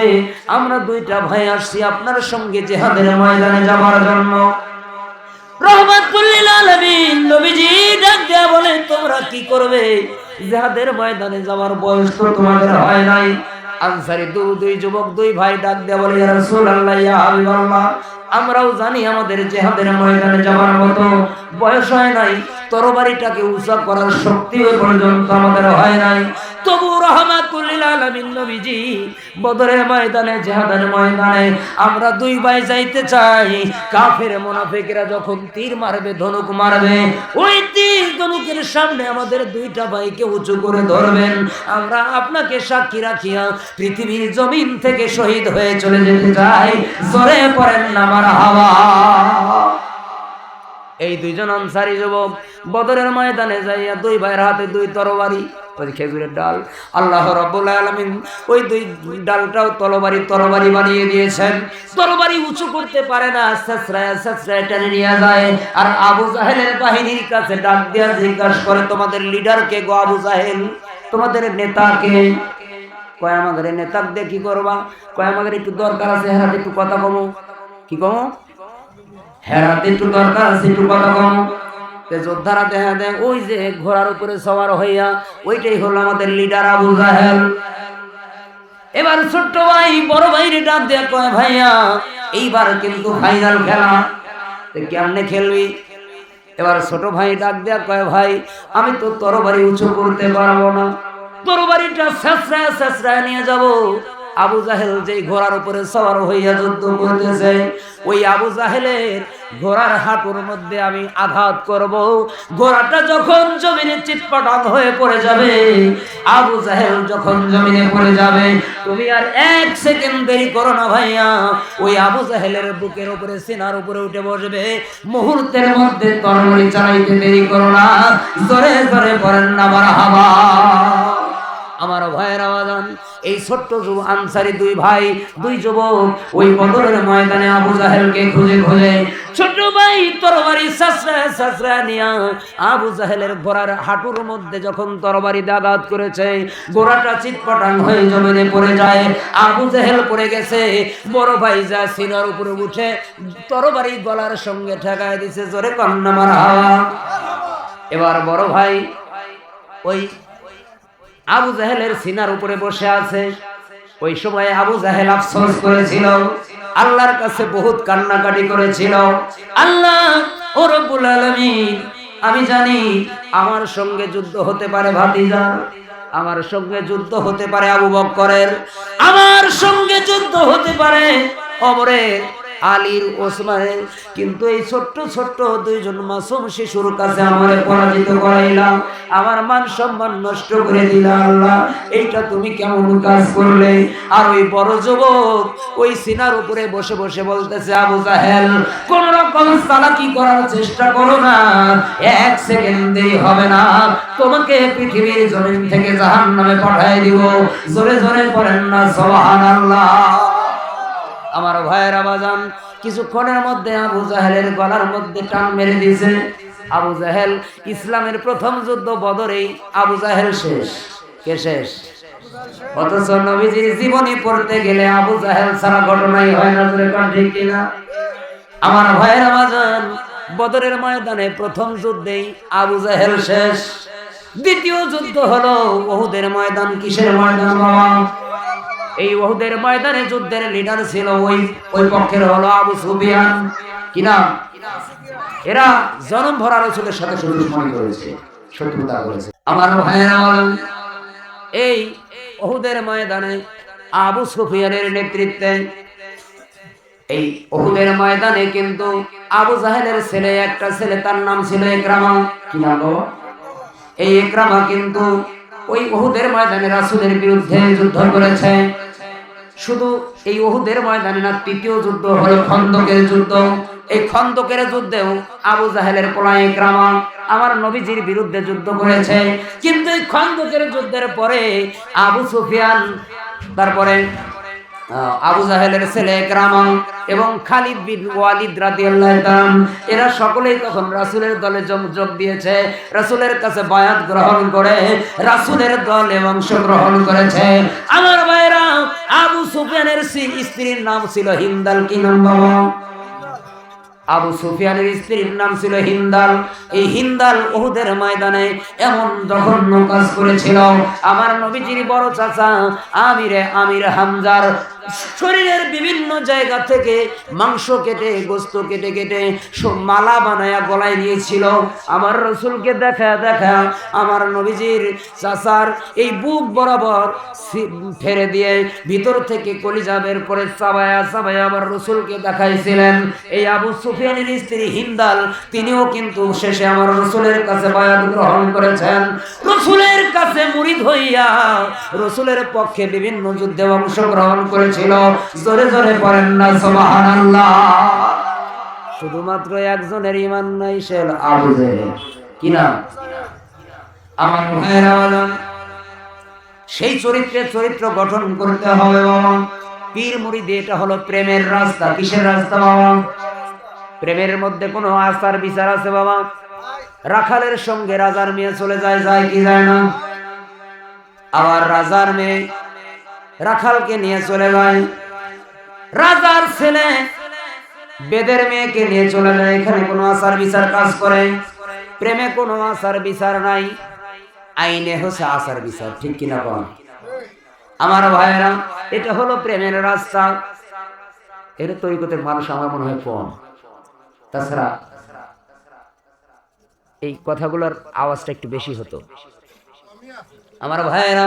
আমরা দুইটা ভাই আসছি আপনার সঙ্গে জিহাদের ময়দানে যাওয়ার জন্য। রাহমাতুল লিল আলামিন নবীজি ডাক দেয়া বলে, তোমরা কি করবে? জিহাদের ময়দানে যাওয়ার বয়স তো তোমাদের হয় নাই। আনসারী দুই যুবক, দুই ভাই ডাক দেয়া বলে, ইয়া রাসূলুল্লাহ, ইয়া হাবিবাল্লাহ, আমরাও জানি আমাদের জিহাদের ময়দানে যাওয়ার মতো বয়স হয় নাই, তরবারিটাকে উঁচা করার শক্তি পর্যন্ত আমাদের হয় নাই। তবু রাহমাতুল লিল আলামিন নবীজি বদরের ময়দানে, জিহাদের ময়দানে আমরা দুই ভাই যাইতে চাই। কাফের মুনাফিকরা যখন তীর মারবে, ধনুক মারবে, ওই তীর ধনুকের সামনে আমাদের দুইটা ভাইকে উঁচু করে ধরবেন। আমরা আপনাকে সাক্ষী রাখিয়া পৃথিবীর জমিন থেকে শহীদ হয়ে চলে যেতে চাই। জোরে পড়েন না মারহাবা। এই দুইজন আনসারী যুবক বদরের ময়দানে যাইয়া দুই ভাইয়ের হাতে দুই তরবারি, ওই খেজুরের ডাল, আল্লাহ রাব্বুল আলামিন ওই দুই ডালটাও তরবারি বানিয়ে দিয়েছেন। তরবারি উঁচু করতে পারে না, ছেঁচড়ায় টেনে নিয়ে যায়। আর আবু জাহেলের বাহিনীর কাছে ডাক দিয়া জিজ্ঞাসা করে, তোমাদের লিডার কে গো আবু জাহেল? তোমাদের নেতা কে? কয় আমাদের নেতা দিয়ে কি করবা? কয় আমাদের একটু দরকার আছে, হেরাতে একটু কথা কমো। কি কমো? হেরাতে একটু দরকার আছে, একটু কথা কমো। যোদ্ধারা দেখা দেয় ওই যে ঘোড়ার উপরে সওয়ার হইয়া, ওইটাই হলো আমাদের লিডার আবু জাহেল। এবার ছোট্ট ভাই বড় ভাইরে ডাক দেয়া কয়, ভাইয়া এইবার কিন্তু ফাইনাল খেলা, কেমনে খেলবি? এবার ছোট ভাই ডাক দেয়া কয়, ভাই আমি তো তরবারি উঁচু করতে পারবো না, তরবারিটা ছেঁচড়ায় নিয়ে যাব। আবু জাহেল যে ঘোড়ার উপরে সওয়ার হইয়া যুদ্ধ করতেছে, ওই আবু জাহেলের ঘোড়ার হাঁটুর মধ্যে আমি আঘাত করব। ঘোড়াটা যখন জমিনে চিৎপাটাং হয়ে পড়ে যাবে, আবু জাহেল যখন জমিনে পড়ে যাবে, তুমি আর এক সেকেন্ড দেরি করো না ভাইয়া, ওই আবু জাহেলের বুকের উপরে, সিনার উপরে উঠে বসবে। মুহূর্তের মধ্যে তরবারি চালাইতে দেরি করো না। জোরে জোরে পড়েন না মারহাবা। আমার ভাইয়ের আওয়াজান, এই ছোট্ট আনসারী দুই ভাই, দুই যুবক ওই বদরের ময়দানে আবু জাহেলকে খুঁজে খুঁজে, ছোট ভাই তরবারি সাসরা নিয়া আবু জাহেলের ঘোড়ার হাঁটুর মধ্যে যখন তরবারি আঘাত করেছে, ঘোড়াটা চিৎপটাং হয়ে জমিনে পড়ে যায়। আবু জাহেল পড়ে গেছে। বড় ভাই যা সিনার উপরে উঠে তরবারি গলার সঙ্গে ঠেকায় দিছে, জোরে কন্না মারহাবা। এবার বড় ভাই ওই আবু জাহেলের সিনার উপরে বসে আছে। ওই সময় আবু জাহেল আফসোস করেছিল, আল্লাহর কাছে বহুত কান্নাকাটি করেছিল। আল্লাহ ও রব্বুল আলামিন, আমি জানি আমার সঙ্গে যুদ্ধ হতে পারে ভাতিজা, আমার সঙ্গে যুদ্ধ হতে পারে আবু বকরের, আমার সঙ্গে যুদ্ধ হতে পারে ওমরের, আলীর, ওসমানের, কিন্তু এই ছোট্ট ছোট্ট দুইজন মাসুম শিশুর কাছে আমারে পরাজিত করাইলাম, আমার মান সম্মান নষ্ট করে দিলা। আল্লাহ, এইটা তুমি কেমন কাজ করলে? আর ওই বড় যুবক ওই সিনার উপরে বসে বসে বলতেছে, আবু জাহেল, কোন রকম চালাকি করার চেষ্টা করো না, এক সেকেন্ডেই হবে না, তোমাকে পৃথিবীর জমিন থেকে জাহান্নামে পাঠিয়ে দিব। জোরে জোরে পড়েন না সুবহানাল্লাহ। আমার ভাইয়ের আওয়াজান, কিছুক্ষণের মধ্যে আবু জাহেলের গলার মধ্যে টান মেরে দিয়েছে। আবু জাহেল, ইসলামের প্রথম যুদ্ধ বদরেই আবু জাহেল শেষ। কে শেষ? অথচ নবীজির জীবনী পড়তে গেলে আবু জাহেল ছাড়া ঘটনাই হয় না, ঠিক কিনা? আমার ভাইয়ের আওয়াজান, বদরের ময়দানে প্রথম যুদ্ধেই আবু জাহেল শেষ। দ্বিতীয় যুদ্ধ হলো উহুদের ময়দান। কিসের ময়দান বাবা? এই উহুদের ময়দানে যুদ্ধের লিডার ছিল ওই পক্ষের হলো আবু সুফিয়ান। কি নাম? এরা জনম ভরা রাসূলের সাথে দুশমনি করেছে, শত্রুতা করেছে। আমার ভাইয়েরা, এই উহুদের ময়দানে আবু সুফিয়ানের নেতৃত্বে, এই উহুদের ময়দানে কিন্তু আবু জাহেলের ছেলে, একটা ছেলে, তার নাম ছিল ইকরামা। কি নাম? এই ইকরামা কিন্তু ওই উহুদের ময়দানে রাসূলের বিরুদ্ধে যুদ্ধ করেছে। শুধু এই উহুদের ময়দানে না, তৃতীয় যুদ্ধ হলো খন্দকের যুদ্ধ। এই খন্দকের যুদ্ধেও আবু জাহেলের পোলা ইকরামা আমার নবীজির বিরুদ্ধে যুদ্ধ করেছে। কিন্তু এই খন্দকের যুদ্ধের পরে আবু সুফিয়ান, তারপরে আবু জাহেলের ছেলে ইকরামা এবং খালিদ বিন ওয়ালিদ রাদিয়াল্লাহু তাআলা, এরা সকলেই তখন রাসূলের দলে যোগ দিয়েছে, রাসূলের কাছে বায়াত গ্রহণ করে রাসূলের দলে অংশগ্রহণ করেছে। আমার ভাইরা, আবু সুফিয়ানের স্ত্রীর নাম ছিল হিন্দাল। কি নাম বাবা? আবু সুফিয়ানের স্ত্রীর নাম ছিল হিন্দাল। এই হিন্দাল উহুদের ময়দানে এমন জঘন্য কাজ করেছিল, আমার নবীজির বড় চাচা আমির হামজার শরীরের বিভিন্ন জায়গা থেকে মাংস কেটে, গোস্ত কেটে কেটে সব মালা বানায়া গলায় নিয়েছিল। আমার রাসূলকে দেখা দেখা আমার নবীজির চাচার এই বুক বরাবর ফেরে দিয়ে ভিতর থেকে কলিজা বের করে চাবায়া আমার রাসূলকে দেখাইছিলেন। এই আবু সুফিয়ানের স্ত্রী হিন্দাল, তিনিও কিন্তু শেষে আমার রাসূলের কাছে বায়াত গ্রহণ করেছেন। রাসূলের কাছে মুরিদ হইয়া রাসূলের পক্ষে বিভিন্ন যুদ্ধে অংশগ্রহণ করেছিল। জোরে জোরে পড়েন না সুবহানাল্লাহ। শুধুমাত্র একজনের ঈমান নাই, সে আবু জাহেল। কি নাম? আমার ভাইরা, সেই চরিত্র গঠন করতে হবে বাবা। পীর মুরিদি, এটা হলো প্রেমের রাস্তা। কিসের রাস্তা বাবা? প্রেমের মধ্যে কোনো আচার বিচার আছে বাবা? রাখালের সঙ্গে রাজার মেয়ে চলে যায় কি যায় না? আবার রাজার মেয়ে রাখালকে নিয়ে চলে যায়, রাজার ছেলে বেদের মেয়েকে নিয়ে চলে যায়। এখানে কোনো আচার বিচার কাজ করে? প্রেমে কোনো আচার বিচার নাই, আইনে হচ্ছে আচার বিচার। ঠিক কিনা বল আমার ভাইয়েরা? এটা হলো প্রেমের রাস্তা। এর তরিকতের মানুষ আমার মনে হয় কম। তাছাড়া এই কথাগুলোর আওয়াজটা একটু বেশি হতো। আমার ভাইয়েরা,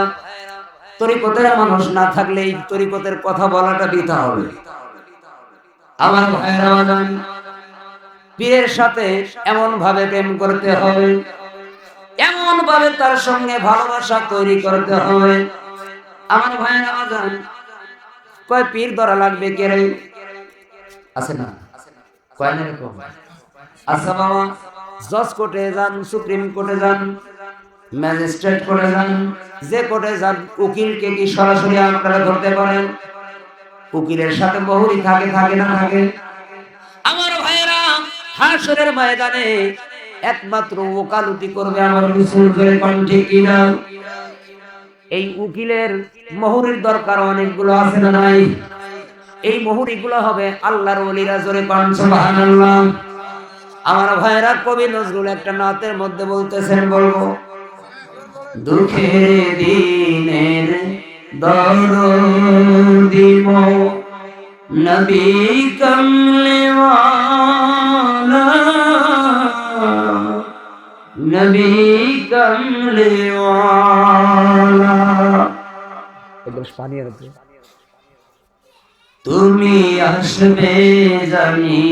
তরিকতের মানুষ না থাকলে এই তরিকতের কথা বলাটা বৃথা হবে। আমার ভাইয়েরা, পীরের সাথে এমন ভাবে প্রেম করতে হবে, এমন ভাবে তার সঙ্গে ভালোবাসা তৈরি করতে হবে। আমার ভাইয়েরা, কয় পীর ধরা লাগবে কে রে? আছে না? কয় না এরকম? আচ্ছা বাবা, জজ কোর্টে যান, সুপ্রিম কোর্টে যান, ম্যাজিস্ট্রেট কোর্টে যান, যে কোর্টে যান, উকিলকে কি সরাসরি আপনারা ধরতে পারেন? উকিলের সাথে বহুরি থাকে, থাকে না থাকে? আমার ভাইয়েরা, হাসরের ময়দানে একমাত্র ওকালতি করবে আমার রাসূল, জোরে কোন ঠিক কিনা? এই উকিলের মোহরের দরকার অনেকগুলো আছে না নাই? এই মোহরিগুলো হবে আল্লাহর ওলিরা, জোরে কোন সুবহানাল্লাহ। আমার ভাইয়েরা, কবি নজরুল একটা নাতের মধ্যে বলতেছেন, বলবো, দুঃখের দিনের দরদি নবী কমলেওয়ালা, নবী কমলেওয়ালা। একদম পানি আছে। তুমি আসবে জানি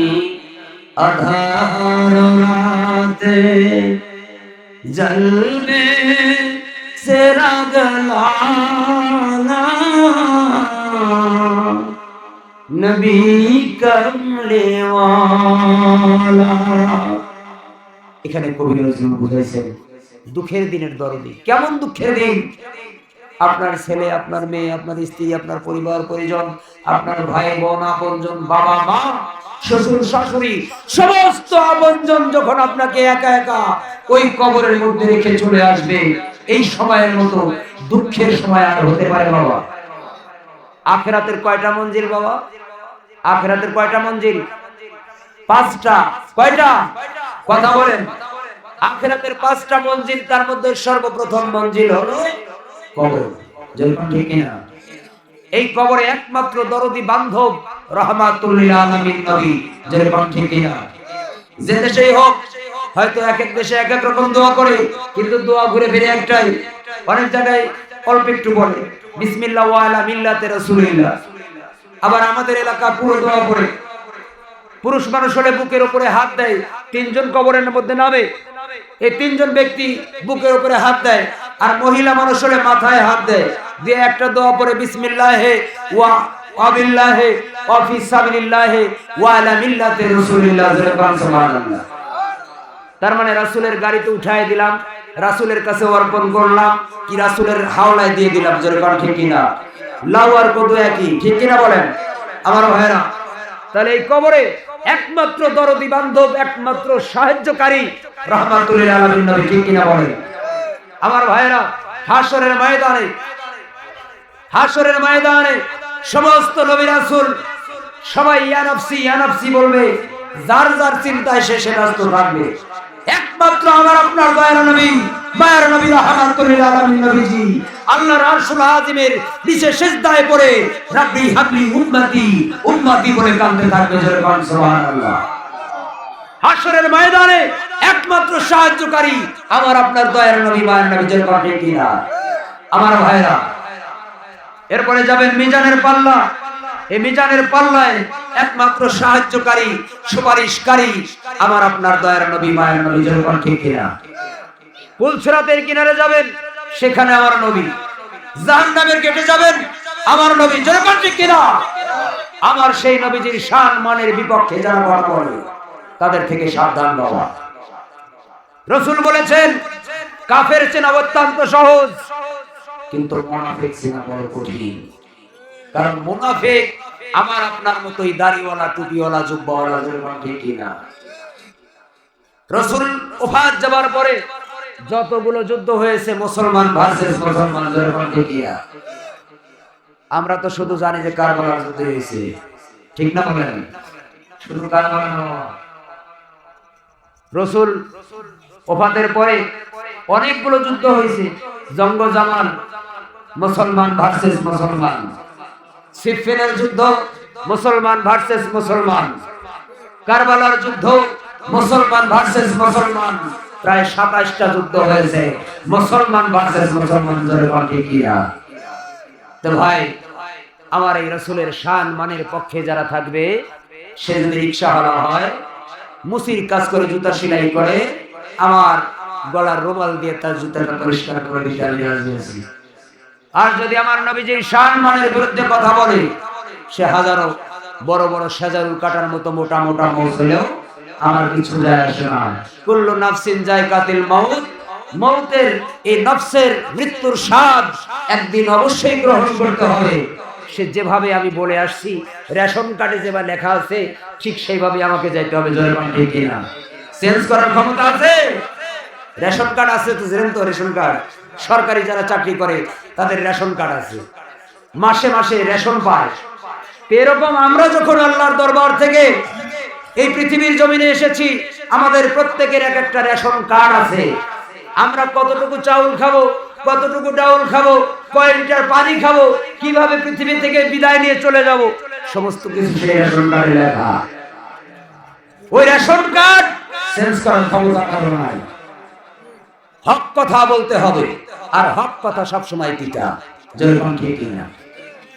আধার রাতে, জলবে চিরাগ লালা, নবী কমলেওয়ালা। এখানে কবি নজরুল বুঝাইছেন দুঃখের দিনের দরদি। কেমন দুঃখের দিন? আপনার ছেলে, আপনার মেয়ে, আপনার স্ত্রী, আপনার পরিবার পরিজন, আপনার ভাই বোন, আপনজন, বাবা মা, শ্বশুর শাশুড়ি, সমস্ত আপনজন যখন আপনাকে একা একা ওই কবরের মধ্যে রেখে চলে আসবে, এই সময়ের মতো দুঃখের সময় আর হতে পারে বাবা? আখিরাতের কয়টা মঞ্জিল বাবা? আখিরাতের কয়টা মঞ্জিল? 5টা। কয়টা? কথা বলেন। আখিরাতের 5টা মঞ্জিল, তার মধ্যে সর্বপ্রথম মঞ্জিল হলো কবর। যেরকম ঠিক না? এই কবরে একমাত্র দরদি বান্ধব রাহমাতুল লিল আলামিন নবী, যেরকম ঠিক না? যে দেশেই হোক, হয়তো এক এক দেশে এক এক রকম দোয়া করে, কিন্তু দোয়া ঘুরে ফিরে একটাই। অনেক জায়গায় অল্প একটু বলে বিসমিল্লাহ ওয়া আলা মিল্লাতে রাসূলিল্লাহ, আবার আমাদের এলাকা পুরো দোয়া করে। পুরুষ মানুষ হলে বুকের উপরে হাত দেয়, 3জন কবরের মধ্যে নামে, এই 3জন ব্যক্তি বুকের উপরে হাত দেয়, আর মহিলা মানুষ হলে মাথায় হাত দেয়, দিয়ে একটা দোয়া পড়ে বিসমিল্লাহে ওয়া আবিল্লাহে ওয়া ফি সাবিলিল্লাহি ওয়া আলা মিল্লাতি রাসূলিল্লাহ, সুবহানাল্লাহ। তার মানে রাসূলের গাড়িতে উঠায় দিলাম, রাসূলের কাছে অর্পণ করলাম, কি রাসূলের হাওলায় দিয়ে দিলাম, যেরকম ঠিক কিনা? লাউ আর কদু একই, ঠিক কিনা বলেন আমার ভাইরা? তাহলে এই কবরে একমাত্র দরদি বান্ধব, একমাত্র সাহায্যকারী রাহমাতুল লিল আলামিন নবী, ঠিক কিনা বলেন আমার ভাইরা? হাসরের ময়দানে, হাসরের ময়দানে সমস্ত নবী রাসূল সবাই ইয়া নাফসি ইয়া নাফসি বলবে, যার যার চিন্তায় সে ব্যস্ত থাকবে। একমাত্র আমার আপনার দয়ার নবী, মায়ের নবী রাহমাতুল লিল আলামিন নবীজি আল্লাহর আরশুল আজিমের নিচে সিজদায় পড়ে রাব্বি হাবলি উম্মতি উম্মতি বলে কাঁদতে থাকবে, যেরকম সুবহানাল্লাহ। হাসরের ময়দানে একমাত্র সাহায্যকারী আমার আপনার দয়ার নবী, মায়ের নবী, যেরকম ঠিক কিনা আমার ভাইরা? এরপরে যাবেন মিজানের পাল্লা। এই মিজানের পাল্লায় একমাত্র সাহায্যকারী, সুপারিশকারী আমার আপনার দয়ার নবী, মায়ের নবী, যেরকম ঠিক কিনা? পুলসিরাতের কিনারে যাবেন, সেখানে আমার নবী। জাহান্নামের গেটে যাবেন, আমার নবী, যেরকম ঠিক কিনা? আমার সেই নবীজির শান মানের বিপক্ষে যারা কথা বলে, তাদের থেকে সাবধান বাবা। রাসূল বলেছেন কাফের চেনা অত্যন্ত সহজ, কিন্তু মুনাফিক চেনা বড় কঠিন। কারণ মুনাফিক আমার আপনার মতোই দাড়িওয়ালা, টুপিওয়ালা, জুব্বাওয়ালা, যেরকম ঠিক কিনা? রাসূল ওফাত যাবার পরে যতগুলো যুদ্ধ হয়েছে মুসলমান ভার্সেস মুসলমান, যেরকম ঠিক কিনা? আমরা তো শুধু জানি যে কারবালার যুদ্ধ হয়েছে, ঠিক না বলেন? শুধু কারবালা নয়, রাসূল ওফাতের পরে অনেকগুলো যুদ্ধ হয়েছে। জঙ্গ জামাল, মুসলমান ভার্সেস মুসলমান। সিফিনের যুদ্ধ, মুসলমান ভার্সেস মুসলমান। কারবালার যুদ্ধ, মুসলমান ভার্সেস মুসলমান। প্রায় 27টা যুদ্ধ হয়েছে মুসলমান ভার্সেস মুসলমান, যেরকম ঠিক কিনা? তো ভাই, আমার এই রাসূলের শান মানের পক্ষে যারা থাকবে, সে যদি রিকশাওয়ালা হয়, মুসির কাজ করে, জুতা সেলাই করে, আমার গলার রুমাল দিয়ে তার জুতাটা পরিষ্কার করে দিতে আমি রাজি আছি। আর যদি আমার নবীজির শান মানের বিরুদ্ধে কথা বলে, সে হাজারো বড় বড় শাজারুল কাটার মতো মোটা মোটা মোষ হলেও আমার কিছু যায় আসে না। কুল্লু নাফসিন যায়কাতুল মাউত মৌতের এই নফসের মৃত্যুর স্বাদ একদিন অবশ্যই গ্রহণ করতে হবে। সে যেভাবে আমি বলে আসছি, রেশন কার্ডে যেভাবে লেখা আছে ঠিক সেইভাবে আমাকে যাইতে হবে। জয়মান ঠিক কিনা? চেঞ্জ করার ক্ষমতা আছে? রেশন কার্ড আছে তো, জানেন তো রেশন কার্ড সরকারি যারা চাকরি করে তাদের রেশন কার্ড আছে, মাসে মাসে রেশন পায়। এরকম আমরা যখন আল্লাহর দরবার থেকে এই পৃথিবীর জমিনে এসেছি, আমাদের প্রত্যেকের এক একটা রেশন কার্ড আছে। আমরা কতটুকু চাউল খাবো, কতটুকু ডাউল খাবো, কয় লিটার পানি খাবো, কিভাবে পৃথিবী থেকে বিদায় নিয়ে চলে যাব, সমস্ত কিছু সেই রেশন কার্ডে লেখা। ওই রেশন কার্ড চেঞ্জ করার ক্ষমতা কারো নাই। হক কথা বলতে হবে, আর হক কথা সবসময় পিতা। যেরকম ঠিক কিনা?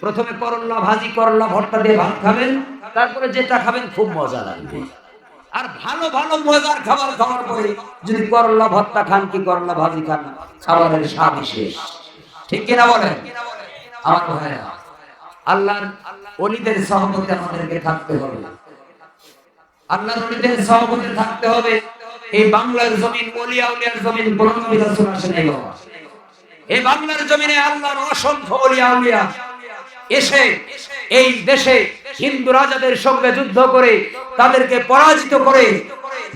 প্রথমে করল্লা ভাজি, করল্লা ভর্তা দিয়ে ভাত খাবেন, তারপরে যেটা খাবেন খুব মজা লাগবে। আর ভালো ভালো মজার খাবার খাওয়ার পরে যদি করল্লা ভর্তা খান কি করল্লা ভাজি খান, খাবারের স্বাদ শেষ। ঠিক কিনা বলেন? আমার ভাইরা, আল্লাহর ওলিদের সহবতে আমাদেরকে থাকতে হবে। আল্লাহর ওলিদের সহবতে থাকতে হবে। এই বাংলার জমিন ওলিয়া উলিয়ার জমিন, কোন নবী রাসূল আসে নাই বাবা। এই বাংলার জমিনে আল্লাহর অসংখ্য ওলিয়া উলিয়া এসে এই দেশে হিন্দু রাজাদের সঙ্গে যুদ্ধ করে তাদেরকে পরাজিত করে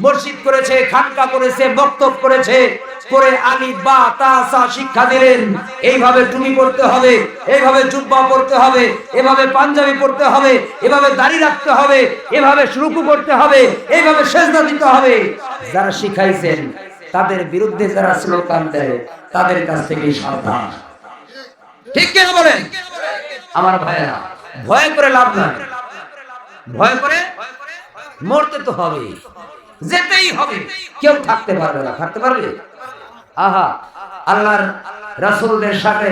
মসজিদ করেছে, খানকা করেছে, বক্তব্য করেছে, করে আলিফ বা তা সা শিক্ষা দিলেন। এইভাবে টুপি পরতে হবে, এইভাবে জুব্বা পরতে হবে, এভাবে পাঞ্জাবি পরতে হবে, এভাবে দাড়ি রাখতে হবে, এভাবে রুকু করতে হবে, এইভাবে সেজদা দিতে হবে। যারা শিখাইছেন তাদের বিরুদ্ধে যারা স্লোগান দেয় তাদের কাছ থেকে সাবধান। ঠিক কিনা বলেন? আমার ভাইরা, ভয় করে লাভ নাই। ভয় করে মরতে তো হবে, যেতেই হবে। কেউ থাকতে পারবে না। থাকতে পারবে? আহা, আল্লাহর রাসূলদের সাথে,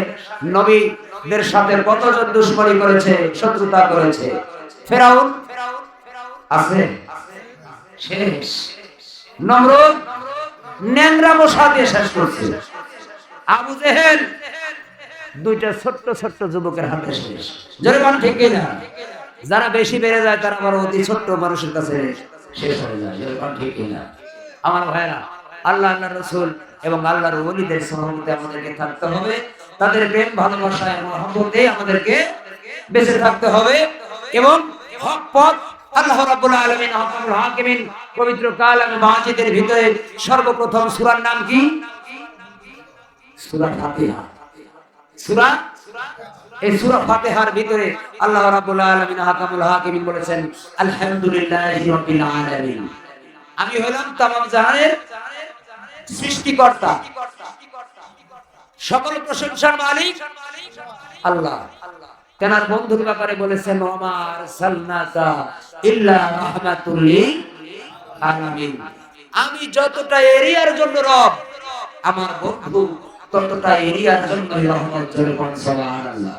নবীদের সাথে কতজন দুশমনি করেছে, শত্রুতা করেছে। ফেরাউন আছে শেষ। নমরুদ ন্যাংরা মশা দিয়ে শেষ করছে। আবু জেহেল দুইটা ছোট্ট ছোট্ট যুবকের হাতে শেষ। জোরে বলেন ঠিক কিনা? যারা বেশি বেড়ে যায় তারা আবার অতি ছোট্ট মানুষের কাছে শেষ হয়ে যায়। জোরে বলেন ঠিক কিনা? আমার ভাইরা, আল্লাহ, আল্লাহর রাসূল এবং আল্লাহর ওলিদের সহবতে আমাদেরকে থাকতে হবে। তাদের প্রেম ভালোবাসায় মহব্বতে আমাদেরকে বেঁচে থাকতে হবে। এবং হক পথ, আল্লাহ রাব্বুল আলামিন হকামুল হাকিমিন পবিত্র কালামে মাজিদের ভিতরে সর্বপ্রথম সূরার নাম কি? সূরা ফাতিহা। সূরা, এই সূরা ফাতিহার ভিতরে আল্লাহ রাব্বুল আলামিন হকামুল হাকিমিন বলেছেন আলহামদুলিল্লাহি রাব্বিল আলামিন। আমি হলাম তামাম জাহানের সৃষ্টিকর্তা, সকল প্রশংসার মালিক আল্লাহ। তেনার বন্ধুর ব্যাপারে বলেছেন ওমা আরসালনাকা ইল্লা রাহমাতুল লিল আলামিন। আমি যতটা এরিয়ার জন্য রব, আমার বন্ধু ততটা এরিয়ার জন্য রহমত। সুবহানাল্লাহ।